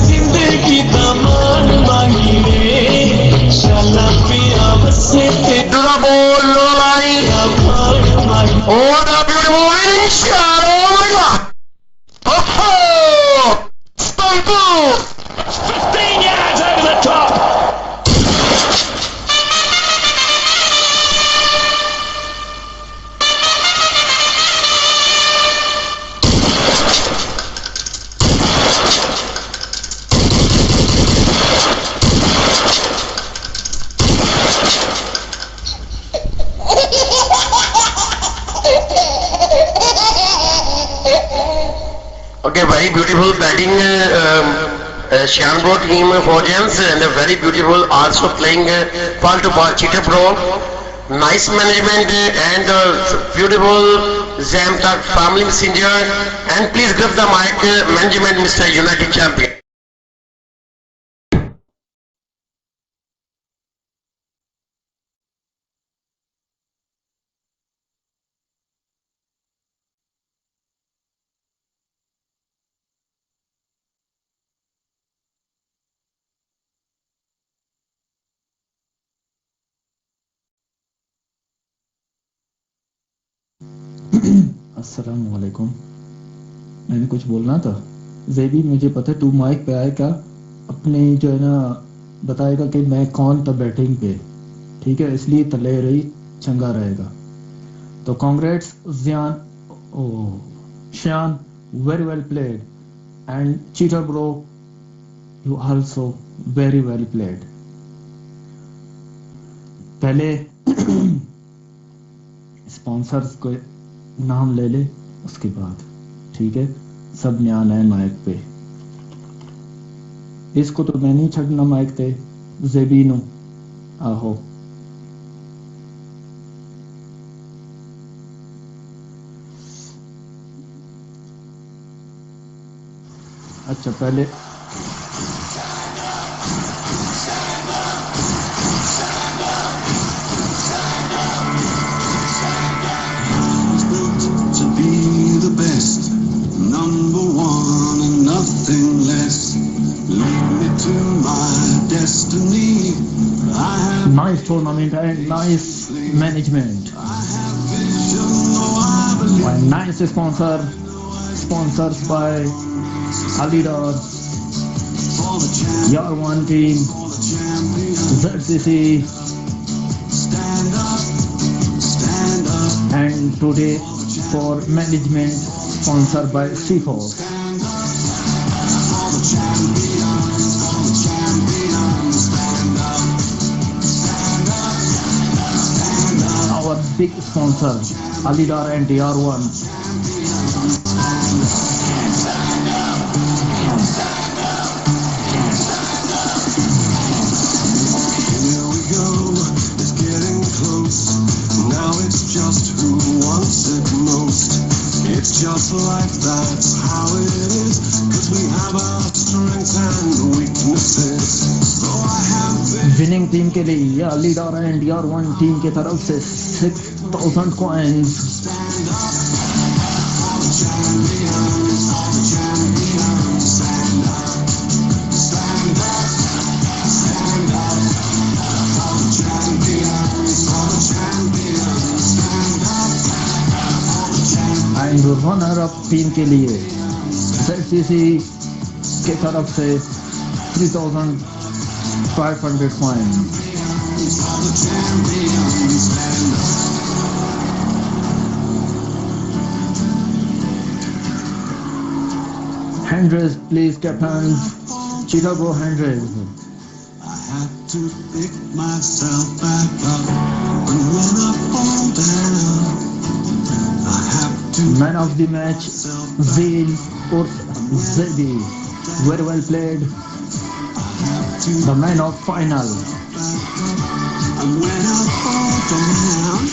जिंदगी का मान मांगी रे, शाला पिया बसे ते Do the ball, roll line. मान मांगी। Oh, the beautiful shot! Oh my god! Oh! Stumble! 15 yards over the top. Okay, very beautiful batting, Shyam Bro team for Gems, and a very beautiful also playing ball to ball cheater bro. Nice management and beautiful Zamtak family messenger. And please give the mic management Mr. United Champion. अस्सलाम वालेकुम। मैंने कुछ बोलना था। ज़ेबी मुझे पता है तू माइक पे आएगा, अपने जो है ना बताएगा कि मैं कौन था बैटिंग पे, ठीक है, इसलिए तले रही चंगा रहेगा। तो कांग्रेट्स ज़ियान, शान, very well played, and cheater bro you also very well played. पहले स्पॉन्सर्स को नाम ले ले, उसके बाद ठीक है सब ने आना है माइक पे। इसको तो मैं नहीं छड़ना माइक पे, ज़ेबीनो आहो। अच्छा पहले To be Nice tournament and nice management. By nice sponsors by Alidar, Your One Team, ZCC, and today for management sponsored by C4. Our big sponsor Alidar and DR1. Here we go, it's getting close. Now it's just who wants it most. It's just life, that's how it is. Cause we have our strengths and weaknesses. So I have been winning team के लिए Alidar and DR1 टीम की तरफ से 6000 coins. And runner up team के लिए ZCC के तरफ से 3500 coins. Hand raise, please, captains. Chicago hand raise. I had to pick myself back up. And when I fall down, I have to Man of the match, Zeel Urf Zebi. Very well played. The man of final. And when I fall down,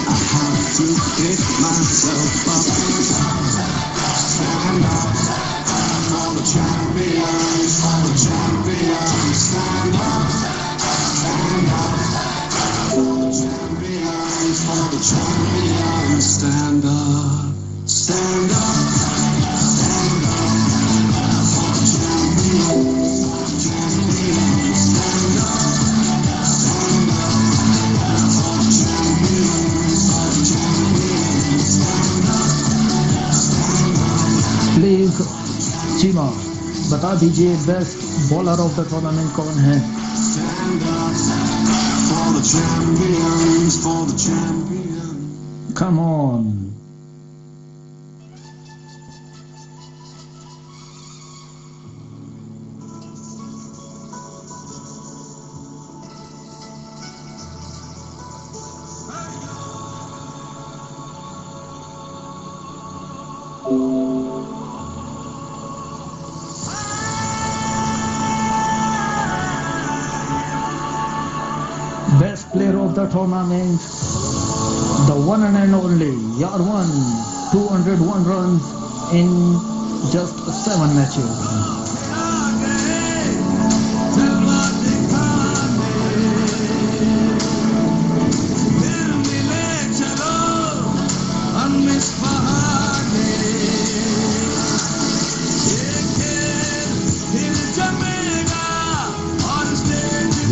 I have to pick myself up. Stand up for the champions, for the champions. Stand up for the champions, for the champions. Stand up, stand up, stand up for the champions, for the champions. Stand up, stand up for the champions, for the champions. Stand up, stand up. Please Cheema बता दीजिए best bowler of the tournament कौन है? Stand up for the champions, for the champions. Come on. Best player of the tournament, the one and only Yarwan, 201 runs in just 7 matches.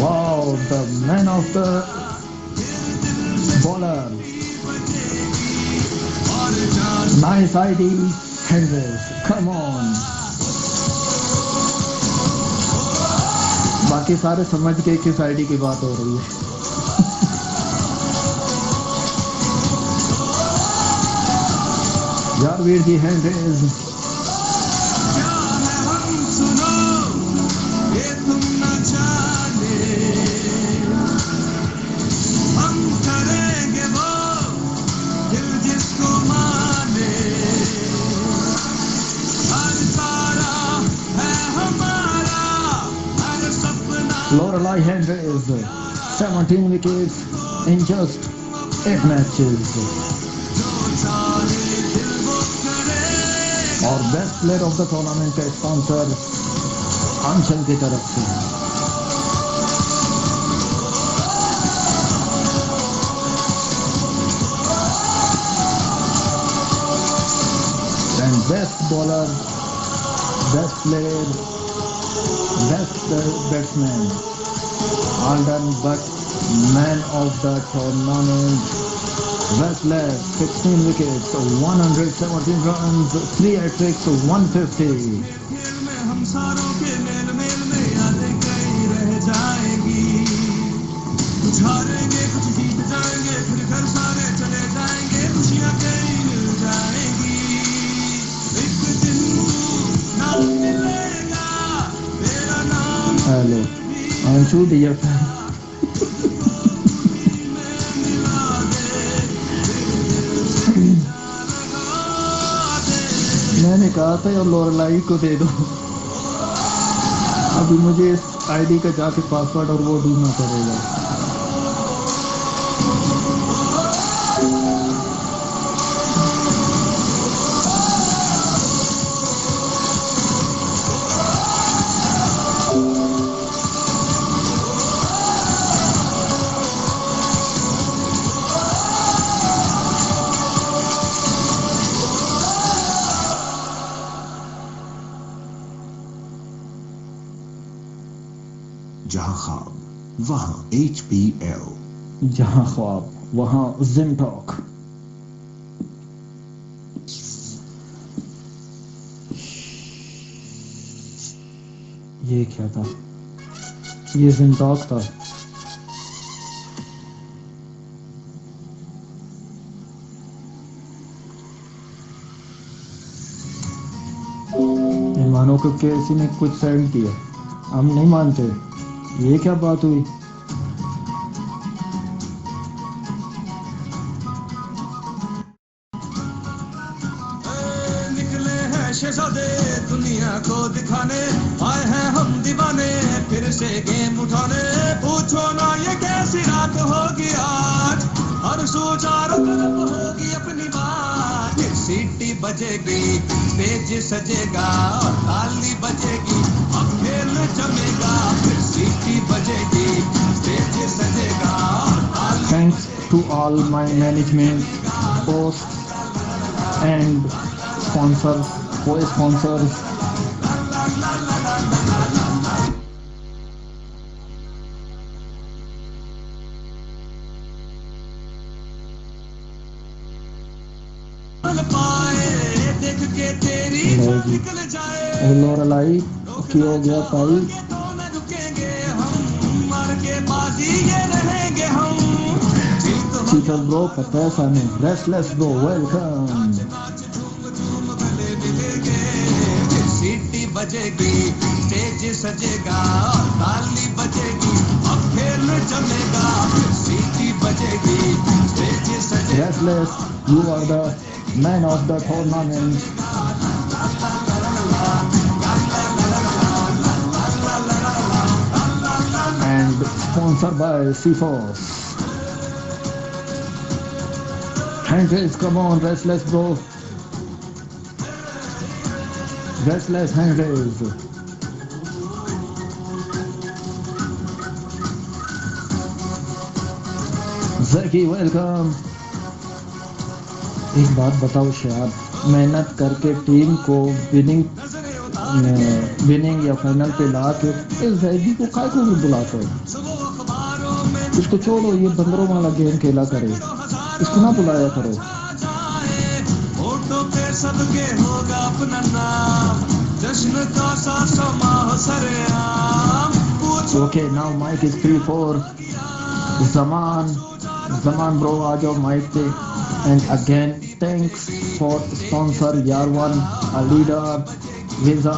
Wow, the man of the bowler. Nice ID, Hendricks. Come on. बाकी सारे समझ के किस आईडी की बात हो रही है. यारवीर जी Hendricks. Lorelei Hendricks, 17 wickets in just 8 matches. और best player of the tournament का स्पॉन्सर अंचल की तरफ से. And best bowler, best player, best batsman, all done but Man of the tournament, Restless, 16 wickets, 117 runs, 3 hat-tricks, 150. खेल में हम सारों के मेल मेल में यादें कई रह जाएंगी। कुछ हारेंगे कुछ जीत जाएंगे, फिर घर सारे चले जाएंगे, खुशियां कई मिल जाएंगी। एक दिन नाम मिलेगा तेरा नाम Hello, I'm too dear fan. मैंने कहा था यार लोरेलाई को दे दो, अभी मुझे इस आईडी का जाके पासवर्ड और वो ढूंढना पड़ेगा। जहां ख्वाब वहां HPL। जहां ख्वाब वहां जिम टॉक। ये क्या था? ये जिम टॉक था। मेहमानों को किसी ने कुछ सेंड किया, हम नहीं मानते। ये क्या बात हुई? निकले हैं शहजादे दुनिया को दिखाने, आए हैं हम दीवाने फिर से गेम उठाने। पूछो ना ये कैसी रात होगी आज, हर सो चारों तरफ होगी अपनी बात। फिर सीटी बजेगी, स्टेज सजेगा और ताली बजेगी, अब खेल जमेगा। फिर सीटी बजेगी, स्टेज सजेगा और ताली। Thanks to all my management, hosts and sponsors, co-sponsors. पाए देख के तेरी जान निकल जाए। लोरेलाई की हो गया पाई। तो न रुकेंगे हम, मार के बाजी ये रहेंगे हम। जीत हो चीटर ब्रो पता है सामने। Restless bro welcome. नाच झूम झूम गले मिलेंगे। फिर सीटी बजेगी, स्टेज सजेगा और ताली बजेगी, अब खेल जमेगा। फिर सीटी बजेगी, stage सजेगा। Restless, you are the man of the tournament. And sponsored by CFOS. Handrails, come on, Restless bro. Restless handrails. Zaki, welcome. एक बात बताओ शायद, मेहनत करके टीम को विनिंग या फाइनल पे ला के इस जैदी को काय को बुलाते हो? इसको छोड़ो, ये बंदरों वाला गेम खेला करे, इसको ना बुलाया करो। फोटो पे सबके होगा अपना नाम, जश्न का सा समा हो सरेआम। Okay, now mike is free for Zaman bro, आ जाओ माइक पे। And again, thanks for sponsor Yarwan, Alida, Visa,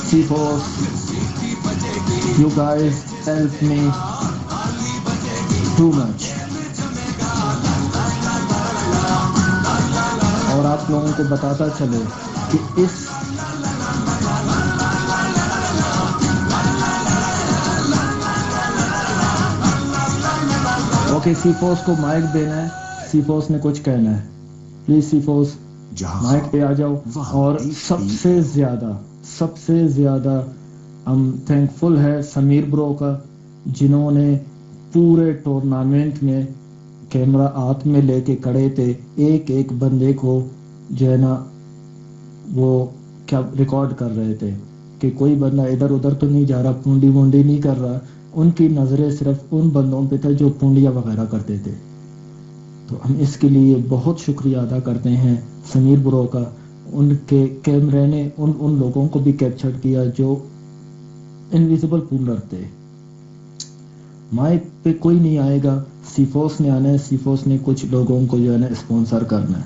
CFOS. You guys help me too much. और आप लोगों को बताता चले कि इस ओके सीफोस को माइक देना है, सीफोस ने कुछ कहना है। प्लीज सीफोस माइक पे आ जाओ। और सबसे ज्यादा हम थैंकफुल है समीर ब्रो का, जिन्होंने पूरे टूर्नामेंट में कैमरा हाथ में लेके खड़े थे, एक एक बंदे को जो है ना वो क्या रिकॉर्ड कर रहे थे कि कोई बंदा इधर उधर तो नहीं जा रहा, पूंडी वूंडी नहीं कर रहा, उनकी नज़रें सिर्फ उन बंदों पे थे जो पुंडिया वगैरह करते थे। तो हम इसके लिए बहुत शुक्रिया अदा करते हैं समीर ब्रो का। उनके कैमरे ने उन लोगों को भी कैप्चर किया जो इनविजिबल पुलर थे। माइक पे कोई नहीं आएगा, सीफोस ने आना है। सीफोस ने कुछ लोगों को जो है ना स्पॉन्सर करना है,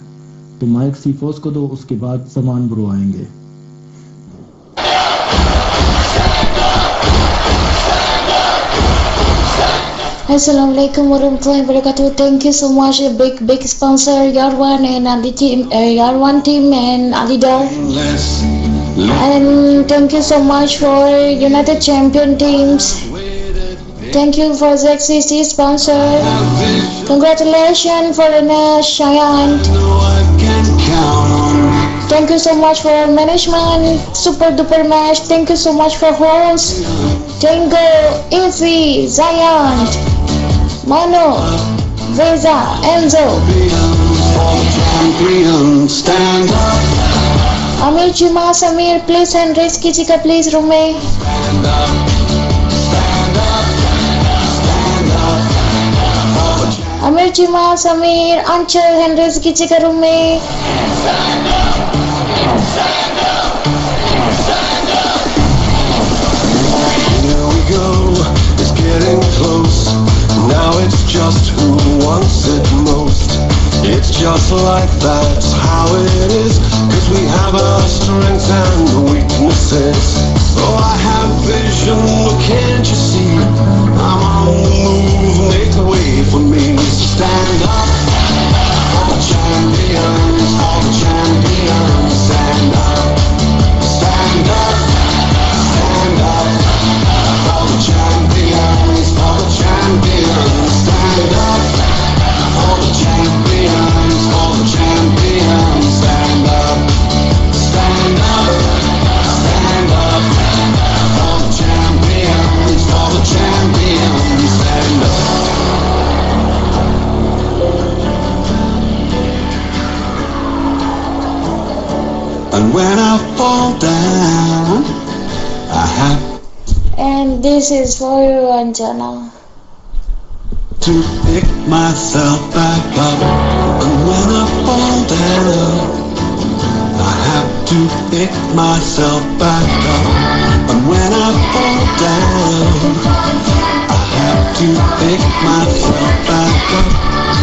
तो माइक सीफोस को दो, उसके बाद समान ब्रो आएंगे। Assalamualaikum warahmatullahi wabarakatuh. Thank you so much, a big sponsor, Yarwan and Ali team, Yarwan team and Alidar. And thank you so much for United Champion teams. Thank you for ZCC sponsor. Congratulations for Cheyenne. Thank you so much for management. Super duper match. Thank you so much for host. Tango, Izzy, Zion, Mano, Veza, Enzo. Amir Juma, Samir, please and raise कीजिएगा please room में. Amir Juma, Samir, Anchal, and raise कीजिएगा room में. Here we go, it's getting close. Now it's just who wants it most. It's just like that's how it is. Cause we have our strengths and weaknesses. Oh, I have vision, look, can't you see? I'm on the move, make way for me. So stand up for the champions, for the champions. Stand up, stand up, stand up. For the champions, for the champions. Stand up for the champions, for the champions. Stand up, stand up, stand up. For the champions, for the champions. Stand up. And when I fall down, I have And this is for you, Anjana. to pick myself back up. And when I fall down, I have to pick myself back up. And when I fall down, I have to pick myself back up.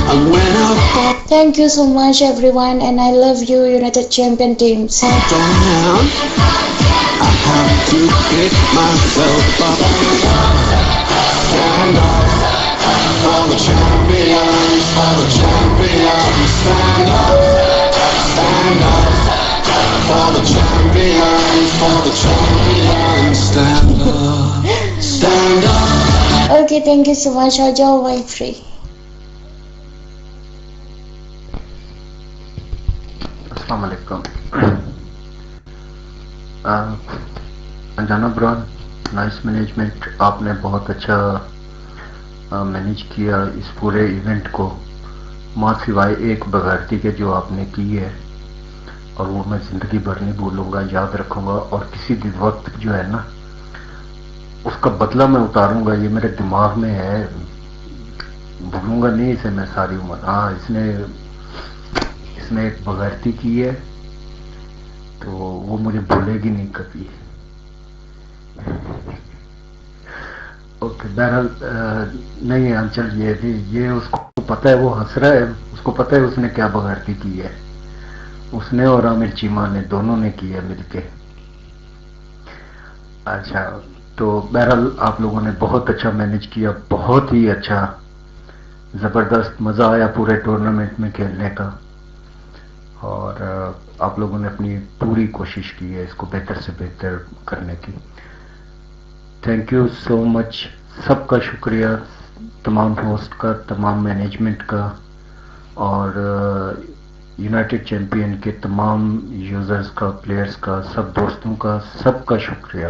And when I fall Thank you so much, everyone, and I love you, United Champion teams. down, I have to pick myself up. Stand up for the champions, for the champions. Stand up for the champions, for the champions. Stand up. Okay, thank you so much. आ जाओ वाई फ्री. अस्सलाम वालेकुम. अंजाना ब्रॉन, नाइस मैनेजमेंट. आपने बहुत अच्छा मैनेज किया इस पूरे इवेंट को, माँ सिवाय एक बगैरती के जो आपने की है, और वो मैं ज़िंदगी भर नहीं भूलूंगा, याद रखूंगा. और किसी भी वक्त जो है ना, उसका बदला मैं उतारूंगा. ये मेरे दिमाग में है, भूलूंगा नहीं इसे मैं सारी उम्र. हाँ, इसने एक बगैरती की है, तो वो मुझे भूलेगी नहीं कभी. ओके, बहरहाल नहीं है अंचल, ये उसको पता है, वो हंस रहा है, उसको पता है उसने क्या बगैरती की है. उसने और आमिर चीमा ने दोनों ने की है मिलके. अच्छा, तो बहरहाल आप लोगों ने बहुत अच्छा मैनेज किया, बहुत ही अच्छा, ज़बरदस्त मज़ा आया पूरे टूर्नामेंट में खेलने का. और आप लोगों ने अपनी पूरी कोशिश की है इसको बेहतर से बेहतर करने की. Thank you so much. सबका शुक्रिया, तमाम होस्ट का, तमाम मैनेजमेंट का, और यूनाइटेड चैम्पियन के तमाम यूज़र्स का, प्लेयर्स का, सब दोस्तों का, सबका शुक्रिया.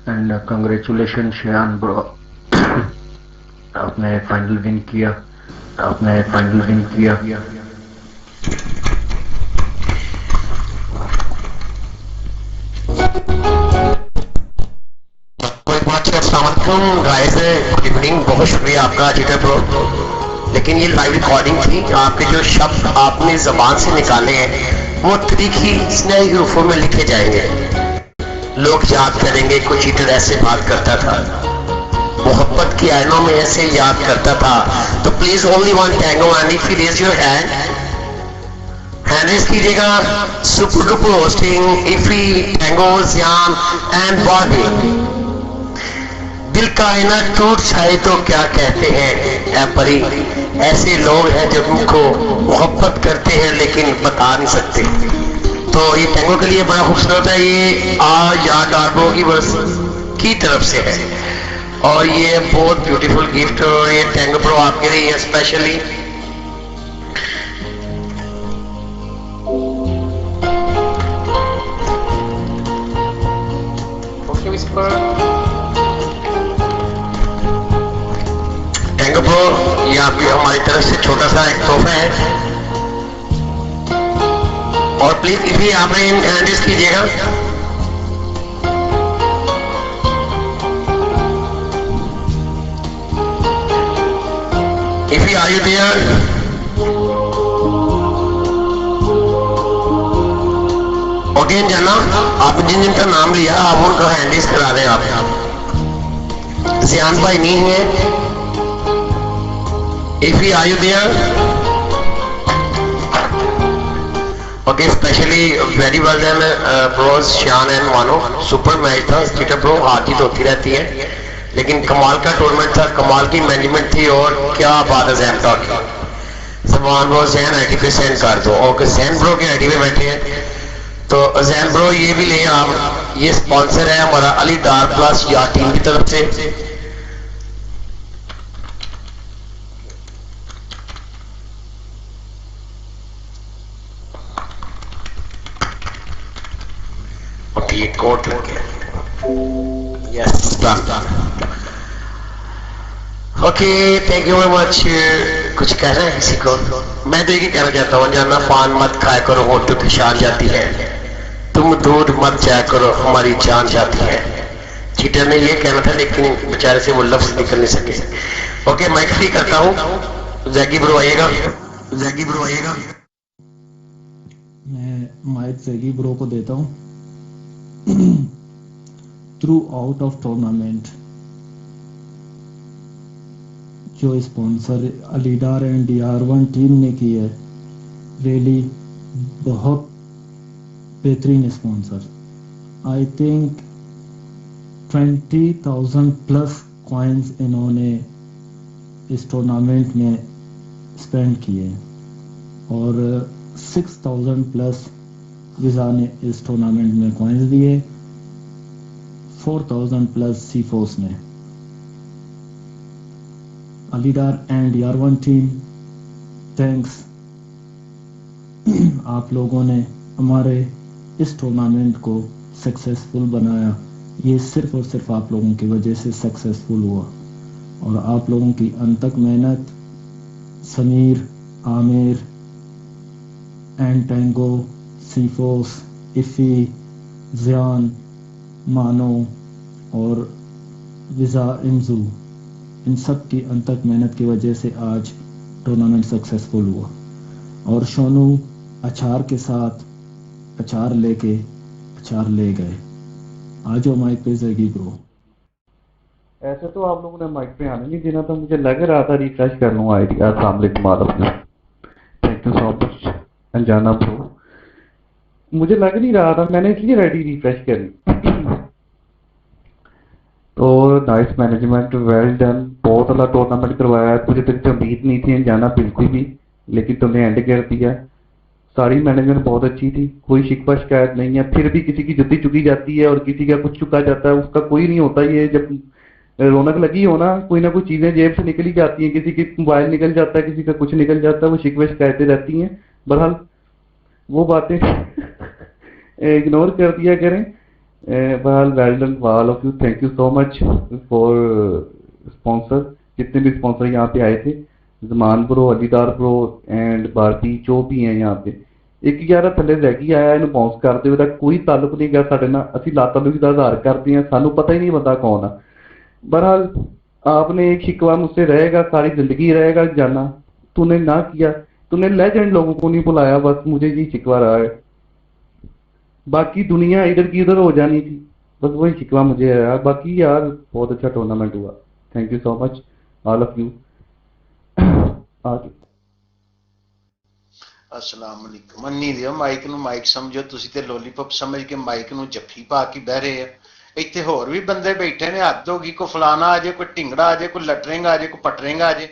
एंड कंग्रेचुलेशन शयान ब्रो, आपने फाइनल विन किया, आपने फाइनल विन किया. कोई मच। अस्सलाम वालेकुम गाइस, गुड इवनिंग। बहुत शुक्रिया आपका चीटर प्रो। लेकिन ये लाइव रिकॉर्डिंग थी, आपके जो शब्द आपने जबान से निकाले हैं वो तरीकी स्नेही हरूफों में लिखे जाएंगे। लोग याद करेंगे कोई चीटर ऐसे बात करता था, मोहब्बत की आयनों में ऐसे याद करता था। तो please only one tango and if you raise your hand raise कीजिएगा। Super duper hosting Iffi, tango, Ziyan and Bobby. दिल का आईना टूट जाए तो क्या कहते हैं ऐ परी, ऐसे लोग हैं जो तुमको मोहब्बत करते हैं लेकिन बता नहीं सकते। तो ये टैंगो के लिए बड़ा खूबसूरत है, ये आज याद आर्बो की वर्स की तरफ से है और ये बहुत ब्यूटीफुल गिफ्ट और ये टैंगो प्रो आपके लिए स्पेशली। टैंगो प्रो ये आपकी हमारी तरफ से छोटा सा एक तोहफा है और प्लीज इसी आप इंट्रोड्यूस कीजिएगा। Iffi are you there? Okay जाना, आप जिन जिनका नाम लिया आप उनका हैंडल्स करा रहे हैं। आप जियान भाई नहीं है। Iffi are you there? Okay, specially very well done bros Shan and मानो। सुपर मैच था, चीटर प्रो हार जीत होती रहती है लेकिन कमाल का टूर्नामेंट था, कमाल की मैनेजमेंट थी और क्या बात है। Jain talk Salman bro Jain ID पे सेंड कर दो। ओके, जैन ब्रो के आईडी पे बैठे हैं तो जैन ब्रो ये भी ले आप, ये स्पॉन्सर है हमारा अली डार प्लस या टीम की तरफ से। ये कोट यस डन। Okay, thank you very much. कुछ कह रहे हैं किसी को? मैं तो ये कहना चाहता हूँ, जाना पान मत खाया करो, होठों की शान जाती है। तुम दूध मत जाया करो, हमारी जान जाती है। चीटर ने ये कहना था लेकिन बेचारे से वो लफ्ज निकल नहीं सके। ओके, माइक फ्री करता हूँ। जैगी ब्रो आइएगा, जैगी ब्रो आइएगा। मैं माइक जैगी ब्रो को देता हूँ। थ्रू आउट ऑफ टूर्नामेंट जो स्पॉन्सर अलीडार एंड DR1 टीम ने की है, रियली बहुत बेहतरीन sponsor. I think 20,000 plus coins इन्होंने इस टूर्नामेंट में स्पेंड किए और 6,000 प्लस विजा ने इस टूर्नामेंट में कॉइन्स दिए, 4,000 प्लस सीफोर्स ने। अलीडार एंड DR1 टीम, थैंक्स। आप लोगों ने हमारे इस टूर्नामेंट को सक्सेसफुल बनाया। ये सिर्फ और सिर्फ आप लोगों की वजह से सक्सेसफुल हुआ और आप लोगों की अनथक मेहनत, समीर, आमिर एंड टैंगो, सीफोस, इफ़ी, जियान, मानो और विजा इंजू, इन सब की अनथक मेहनत की वजह से आज टूर्नामेंट सक्सेसफुल हुआ। और सोनू अचार के साथ अचार लेके अचार ले गए। आज वो माइक पे जगी ब्रो। ऐसे तो आप लोगों ने माइक पे आने नहीं देना था, मुझे लग रहा था रिफ्रेश कर लूँ आईडी। अस्सलाम वालेकुम all of you, thank you so much अनजाना ब्रो। मुझे लग नहीं रहा था, मैंने इसलिए आईडी रिफ्रेश करी। तो नाइस मैनेजमेंट, वेल डन। बहुत अच्छा टूर्नामेंट करवाया। मुझे तो उम्मीद नहीं थी अनजाना बिल्कुल भी, लेकिन तुमने एंड कर दिया। सारी मैनेजमेंट बहुत अच्छी थी, कोई शिकवा शिकायत नहीं है। फिर भी किसी की जुत्ती चुकी जाती है और किसी का कुछ चुका जाता है, उसका कोई नहीं होता। ये जब रौनक लगी हो ना, कोई ना कोई चीजें जेब से निकली जाती हैं, किसी की मोबाइल निकल जाता है, किसी का कुछ निकल जाता है, वो शिकवे शिकायतें रहती हैं। बहरहाल वो बातें इग्नोर कर दिया करें। बहरहाल well done all of you, thank you so much for sponsor. जितने भी स्पॉन्सर यहाँ पे आए थे, Zaman bro, Alidar bro and Bharti जो भी हैं यहाँ पे। एक 11 थले रैगी आया, इन बाउंस करते हुए कोई ताल्लुक नहीं गया साढ़े ना। असं लातालुकी का आधार करते हैं, सानू पता ही नहीं बंदा कौन है। बहरहाल आपने एक शिकवा मुझसे रहेगा, सारी जिंदगी रहेगा जाना, तूने ना किया, तूने लेजेंड लोगों को नहीं बुलाया, बस मुझे ये शिकवा रहा है। बाकी दुनिया इधर की इधर हो जानी थी, बस वही शिकवा मुझे है। बाकी यार बहुत अच्छा टूर्नामेंट हुआ, thank you so much all of you. अस्सलाम वालेकुम। ਮੰਨੀ ਦਿਓ ਮਾਈਕ ਨੂੰ ਮਾਈਕ ਸਮਝੋ ਤੁਸੀਂ ਤੇ ਲੋਲੀਪੌਪ ਸਮਝ ਕੇ ਮਾਈਕ ਨੂੰ ਜੱਫੀ ਪਾ ਕੇ ਬਹਿ ਰਹੇ ਆ। ਇੱਥੇ ਹੋਰ ਵੀ ਬੰਦੇ ਬੈਠੇ ਨੇ, ਹੱਦ ਹੋ ਗਈ, ਕੋਈ ਫਲਾਣਾ ਆ ਜੇ, ਕੋਈ ਢਿੰਗੜਾ ਆ ਜੇ, ਕੋਈ ਲਟਰੇਂਗਾ ਆ ਜੇ, ਕੋਈ ਪਟਰੇਂਗਾ ਆ ਜੇ।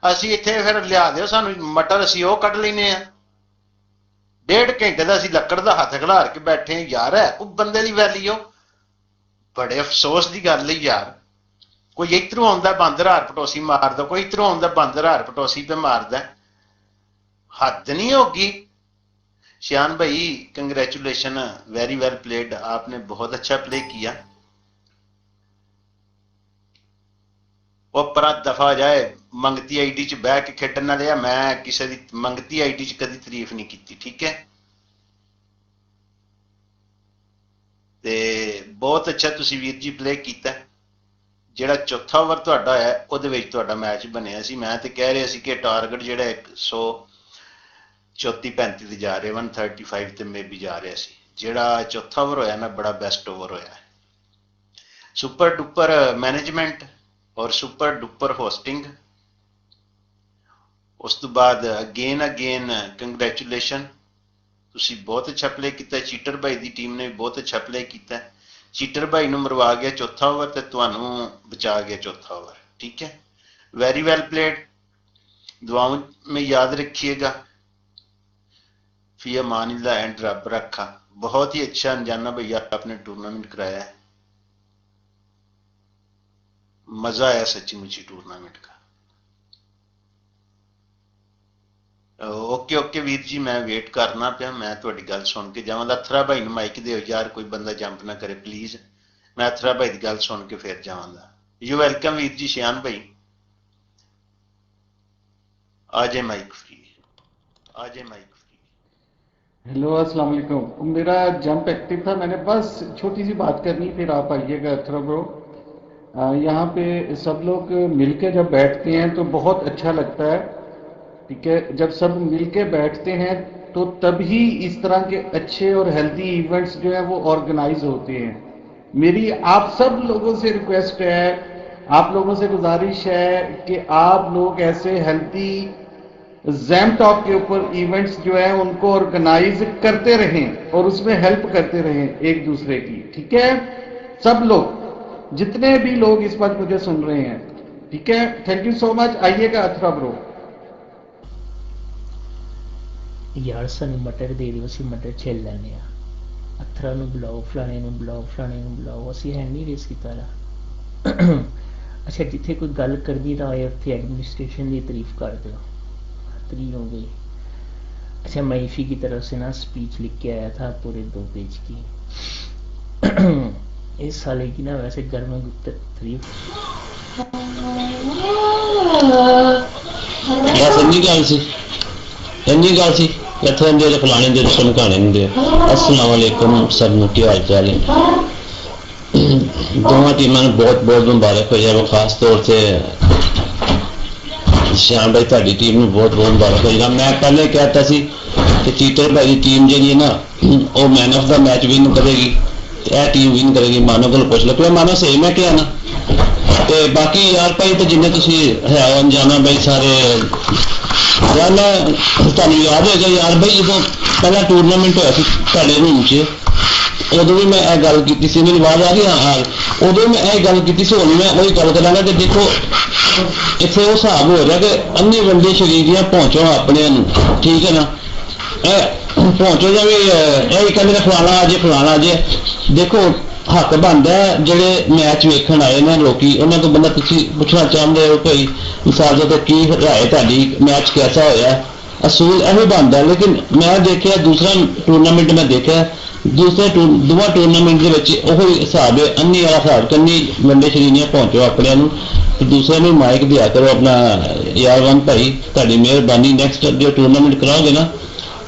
ਅਸੀਂ ਇੱਥੇ ਫਿਰ ਲਿਆ ਦਿਓ ਸਾਨੂੰ ਮਟਰ, ਅਸੀਂ ਉਹ ਕੱਢ ਲੈਨੇ ਆ। 1.5 ਘੰਟੇ ਦਾ ਅਸੀਂ ਲੱਕੜ ਦਾ ਹੱਥ ਖਿਲਾਰ ਕੇ ਬੈਠੇ ਆ ਯਾਰ। ਹੈ ਕੋਈ ਬੰਦੇ ਦੀ ਵੈਲਿਊ? ਬੜੇ ਅਫਸੋਸ ਦੀ ਗੱਲ ਹੈ ਯਾਰ। ਕੋਈ ਇੱਧਰੋਂ ਆਉਂਦਾ ਬਾਂਦਰ ਹਾਰ ਪਟੋਸੀ ਮਾਰਦਾ, ਕੋਈ ਇੱਧਰੋਂ ਆਉਂਦਾ ਬਾਂਦਰ ਹਾਰ ਪਟੋਸੀ पे मारदा। हद नहीं होगी। श्यान भाई कंग्रेचुलेशन, वेरी वेल प्लेड, आपने बहुत अच्छा प्ले किया। वो पर दफा जाए, मंगती आईडी च बह के खेडन वाले, मैं किसी दी मंगती आईडी च कदी तारीफ नहीं की, ठीक है। ते बहुत अच्छा तुसी वीर जी प्ले किया। ਜਿਹੜਾ ਚੌਥਾ ਓਵਰ ਤੁਹਾਡਾ ਹੈ ਉਹਦੇ ਵਿੱਚ ਤੁਹਾਡਾ ਮੈਚ ਬਣਿਆ ਸੀ। ਮੈਂ ਤੇ ਕਹਿ ਰਿਹਾ ਸੀ ਕਿ ਟਾਰਗੇਟ ਜਿਹੜਾ 134-35 ਤੇ ਜਾ ਰਿਹਾ, 135 ਤੇ ਮੇ ਵੀ ਜਾ ਰਿਹਾ ਸੀ। ਜਿਹੜਾ ਚੌਥਾ ਓਵਰ ਹੋਇਆ ਨਾ ਬੜਾ ਬੈਸਟ ਓਵਰ ਹੋਇਆ। ਸੁਪਰ ਡੁਪਰ ਮੈਨੇਜਮੈਂਟ ਔਰ ਸੁਪਰ ਡੁਪਰ ਹੋਸਟਿੰਗ। ਉਸ ਤੋਂ ਬਾਅਦ ਅਗੇਨ ਕੰਗ੍ਰੈਚੁਲੇਸ਼ਨ, ਤੁਸੀਂ ਬਹੁਤ ਅੱਛਾ ਪਲੇ ਕੀਤਾ। ਚੀਟਰ ਭਾਈ ਦੀ ਟੀਮ ਨੇ ਵੀ ਬਹੁਤ ਅੱਛਾ ਪਲੇ ਕੀਤਾ। चीटर भाई ਨੂੰ ਮਰਵਾ ਗਿਆ ਚੌਥਾ ਓਵਰ ਤੇ ਤੁਹਾਨੂੰ ਬਚਾ ਗਿਆ ਚੌਥਾ ਓਵਰ, ठीक है। वेरी वेल प्लेड, दुआओं में याद रखिएगा। फी अमानिल्लाह एंड रब रखा। बहुत ही अच्छा अनजाना भैया आपने टूर्नामेंट कराया है, मजा आया सच्ची मुच्ची टूर्नामेंट का। ओके वीर जी, मैं वेट करना पिया, मैं थोड़ी गल सुन के जावां। अथरा भाई नूं माइक दिओ यार, कोई बंदा जंप ना करे प्लीज। मैं अथरा भाई की गल सुन के फिर जावांगा। You welcome Veer ji. श्यान भाई आजे माइक फ्री, आजे माइक फ्री। हेलो अस्सलाम वालेकुम। मेरा जंप एक्टिव था, मैंने बस छोटी सी बात करनी, फिर आप आइएगा अथरा ब्रो। यहाँ पे सब लोग मिलके जब बैठते हैं तो बहुत अच्छा लगता है, ठीक है। जब सब मिलके बैठते हैं तो तभी इस तरह के अच्छे और हेल्दी इवेंट्स जो है वो ऑर्गेनाइज होते हैं। मेरी आप सब लोगों से रिक्वेस्ट है, आप लोगों से गुजारिश है कि आप लोग ऐसे हेल्दी जैम टॉक के ऊपर इवेंट्स जो है उनको ऑर्गेनाइज करते रहें और उसमें हेल्प करते रहें एक दूसरे की, ठीक है। सब लोग, जितने भी लोग इस वक्त मुझे सुन रहे हैं, ठीक है। Thank you so much. आइएगा अथरा ब्रो। यार सानू मटर दे दिओ, असीं मटर छिल लैने आ। अथरा नूं बुलाओ, फलाणे नूं बुलाओ, फलाणे नूं बुलाओ, असीं हैंड नहीं रेस कीता दा। अच्छा, जिथे कोई गल करदी ना होए उत्थे एडमिनिस्ट्रेशन की तारीफ कर दो, खतरी हो गई। अच्छा, मैं ईफी की तरफ से ना स्पीच लिख के आया था, पूरे 2 पेज की। इस साले की ना वैसे गर्म गुप्त तारीफ ਇੰਨੀ ਗੱਲ ਸੀ ਇੱਥੇ ਦੇ ਫਲਾਣੇ ਦੇ ਸਮਝਾਣੇ ਹੁੰਦੇ। अस्सलाम वालेकुम सब ਨੂੰ ਕੀ ਹਾਲ ਚਾਲ ਹੈ। दोनों टीमों ने बहुत बहुत मुबारक हो जाए, खास तौर से श्याम भाई ਤੁਹਾਡੀ टीम ਨੂੰ बहुत बहुत मुबारक हो जाएगा। मैं पहले कहता सी कि चीटर भाई की टीम जी ना वो man of the match win करेगी, यह टीम विन करेगी। मानो को पुछ लो, मानो सही मैं क्या ना। ਤੇ ਬਾਕੀ ਯਾਰ ਭਾਈ ਤੇ ਜਿੰਨੇ ਤੁਸੀਂ ਹੈ ਅਣਜਾਣਾ ਬਈ ਸਾਰੇ ਯਾਰ, ਮੈਂ ਤੁਹਾਨੂੰ ਯਾਦ ਹੋਏਗਾ ਯਾਰ ਭਾਈ ਜਦੋਂ ਪਹਿਲਾ ਟੂਰਨਾਮੈਂਟ ਹੋਇਆ ਸੀ ਤੁਹਾਡੇ ਰੂਮ 'ਚ, ਉਦੋਂ ਵੀ ਮੈਂ ਇਹ ਗੱਲ ਕੀਤੀ ਸੀ। ਮੇਰੀ ਆਵਾਜ਼ ਆ ਗਈ? ਹਾਂ। ਉਦੋਂ ਮੈਂ ਇਹ ਗੱਲ ਕੀਤੀ ਸੀ, ਹੁਣ ਮੈਂ ਉਹੀ ਗੱਲ ਕਰਾਂਗਾ ਕਿ ਦੇਖੋ ਇੱਥੇ ਉਹ ਹਿਸਾਬ ਹੋ ਰਿਹਾ ਕਿ ਅੰਨੇ ਬੰਦੇ ਸ਼ਰੀਰੀਆਂ ਪਹੁੰਚੋ ਆਪਣੇ ਨੂੰ, ਠੀਕ ਹੈ ਨਾ। ਇਹ ਪਹੁੰਚੋ ਜਾਵੇ, ਇਹ ਕਹਿੰਦੇ ਨੇ ਫਲਾਣਾ ਆ ਜੇ, ਫਲਾਣਾ ਆ ਜੇ। ਦੇਖੋ हक बनता है जोड़े मैच वेखन आए ने लोकी, उन्होंने तो बंदा तुसी पुछना चाहते हो कोई मिसाल के की राय ताड़ी मैच कैसा होया, असूल यही बनता। लेकिन मैं देखा दूसरा टूर्नामेंट में देखा, दूसरे दोवां टूर्नामेंट के हिसाब है, अन्नी वाला हिसाब, कन्नी बंदे शरीरियां पहुंचो अपने दूसरे में माइक दिया करो अपना। यारवन भाई ताड़ी मेहरबानी, नैक्सट जो टूर्नामेंट कराओगे ना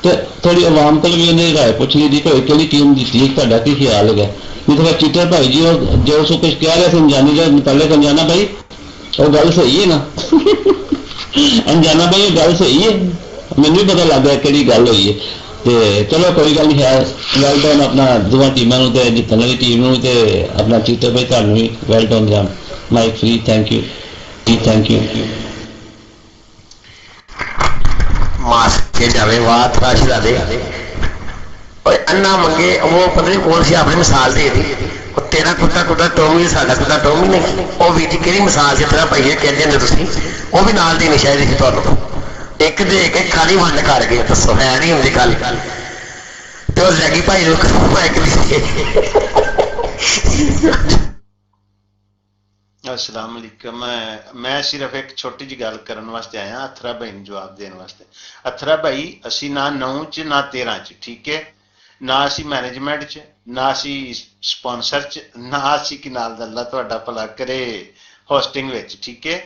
तो थोड़ी आवाम को भी उन्हें राय पुछ ली दी कोई टीम जीती है, की ख्याल है। भी तो चीटर भाई जी और जो उसको कुछ कह रहे थे अनजानी जो मुतालिक अनजाना भाई वो गल सही है ना अनजाना भाई गल सही है मैनू भी पता लग गया कि गल हुई है तो चलो कोई गल नहीं है वेल डन अपना दोवां टीमां नूं ते जितने वाली टीम नूं ते अपना चीटर भाई तुहानूं भी वेल डन जान mike free thank you thank you मास के जावे वाह तराशदा दे और अन्ना मंगे वो पता नहीं कौन सी आपने मिसाल दे दी और तेरा कुत्ता कुत्ता टोमी साडा कुत्ता टोमी नहीं वो वीर जी केड़ी मिसाल से तरह पाइए कहते हैं तुसीं वो भी नाल देनी चाहिए थी तुहानूं एक दे के खाली वंड कर गए दसो है नहीं हुंदी गल ते उस जैगी भाई नूं माइक अस्सलाम वालेकुम मैं सिर्फ एक छोटी जी गल करन वास्ते आया अथरा भाई नूं जवाब देने वास्ते अथरा भाई असी ना 9 च ना 13 च ठीक है ना असी मैनेजमेंट च ना असी स्पॉन्सर च ना असी कि नाल दा अल्लाह तुहाडा भला करे होस्टिंग विच ठीक है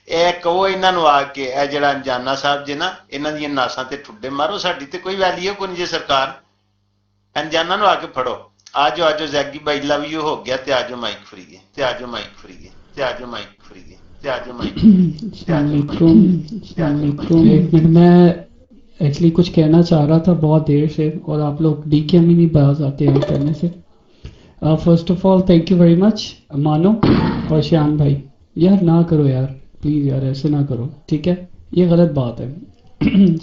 ਇਹ ਕਹੋ ਇਹਨਾਂ ਨੂੰ ਆ ਕੇ ਇਹ ਜਿਹੜਾ ਅनजाना ਸਾਹਿਬ ਜੇ ਨਾ ਇਹਨਾਂ ਦੀਆਂ ਨਾਸਾਂ ਤੇ ਠੁੱਡੇ ਮਾਰੋ ਸਾਡੀ ਤੇ ਕੋਈ ਵੈਲਿਊ ਕੋਈ ਨਹੀਂ ਜੇ ਸਰਕਾਰ अनजाना ਨੂੰ ਆ ਕੇ ਫੜੋ ਆਜੋ ਆਜੋ ਜ਼ੈਗੀ ਬਾਈ ਲਵ ਯੂ ਹੋ ਗਿਆ ਤੇ ਆਜੋ ਮਾਈਕ ਫਰੀ ਹੈ ਤੇ ਆਜੋ ਮਾਈਕ ਫਰੀ ਹੈ ਤੇ ਆਜੋ माइक फ्री है ते आजो माइक एक मिनट मैं एक्चुअली कुछ कहना चाह रहा था बहुत देर से और आप लोग डीके में नहीं बाज आते हैं करने से first of all thank you very much मानो और श्याम भाई यार ना करो यार प्लीज यार ऐसे ना करो ठीक है ये गलत बात है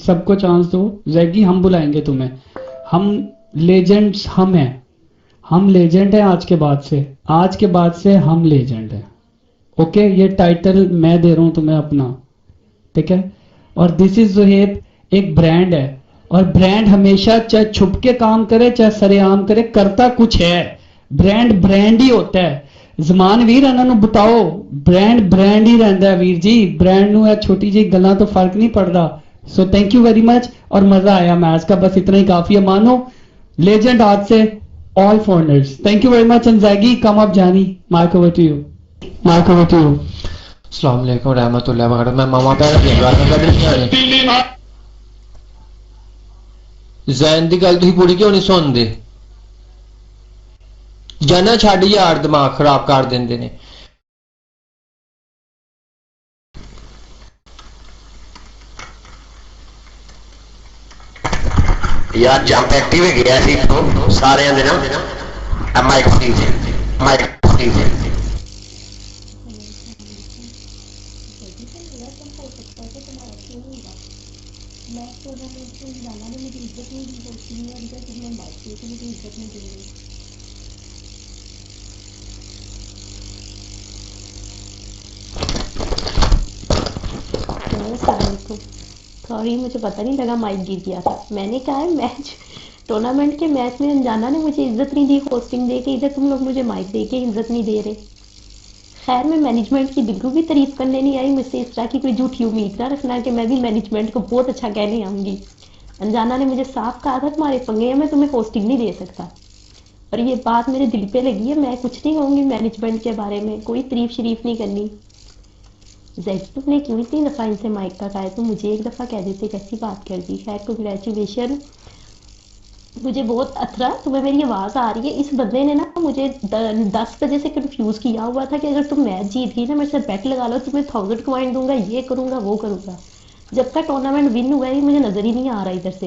सबको चांस दो जैगी हम बुलाएंगे तुम्हें हम लेजेंड्स हम हैं हम लेजेंड हैं आज के बाद से हम लेजेंड हैं ओके ये टाइटल मैं दे रहा हूं तुम्हें अपना ठीक है और दिस इज जोहेब एक ब्रांड है और ब्रांड हमेशा चाहे छुप के काम करे चाहे सरेआम करे करता कुछ है ब्रांड ही होता है ਜ਼ਮਾਨ ਵੀਰ ਇਹਨਾਂ ਨੂੰ ਬਤਾਓ ਬ੍ਰਾਂਡ ਹੀ ਰਹਿੰਦਾ ਹੈ ਵੀਰ ਜੀ ब्रांड ਨੂੰ ਇਹ छोटी जी गल्लां तो फर्क नहीं पड़ता so thank you very much और मजा आया मैच का बस इतना ही काफी है मानो लेजेंड आज से all foreigners thank you very much अंजागी कम अप जानी माइक ओवर टू यू अस्सलाम वालेकुम रहमतुल्लाह वबरकातुहू मैं मामा पैर दी गल कर रहा जैन दी गल तुसीं पूरी क्यों नहीं सुनदे जाना छड़ यार दिमाग खराब कर देंदे ने यार जंप एक्टिव गया सी तो सारे दे ना माइक फ्री सॉरी मुझे पता नहीं लगा माइक गिर गया था मैंने कहा है मैच टूर्नामेंट के मैच में अनजाना ने मुझे इज्जत नहीं दी होस्टिंग दे के इधर तुम लोग मुझे माइक दे के इज्जत नहीं दे रहे खैर मैं मैनेजमेंट की बिल्कुल भी तारीफ करने नहीं आई मुझसे इस तरह की कोई झूठी उम्मीद ना रखना कि मैं भी मैनेजमेंट को बहुत अच्छा कहने आऊंगी अनजाना ने मुझे साफ कहा था तुम्हारे पंगे हैं मैं तुम्हें होस्टिंग नहीं दे सकता और ये बात मेरे दिल पे लगी है मैं कुछ नहीं कहूंगी मैनेजमेंट के बारे में कोई तारीफ शरीफ नहीं करनी जैकी तुमने क्यों इतनी दफ़ा इनसे माइक का कहा है तो मुझे एक दफ़ा कह देते कैसी बात कर दी खैर कंग्रेचुलेशन मुझे बहुत अथरा तुम्हें मेरी आवाज़ आ रही है इस बंदे ने ना मुझे 10 बजे से कंफ्यूज किया हुआ था कि अगर तुम मैच जीत गई ना मेरे साथ बैट लगा लो तुम्हें 1000 कॉइन दूंगा ये करूंगा वो करूंगा जब तक टूर्नामेंट विन हुआ है मुझे नज़र ही नहीं आ रहा इधर से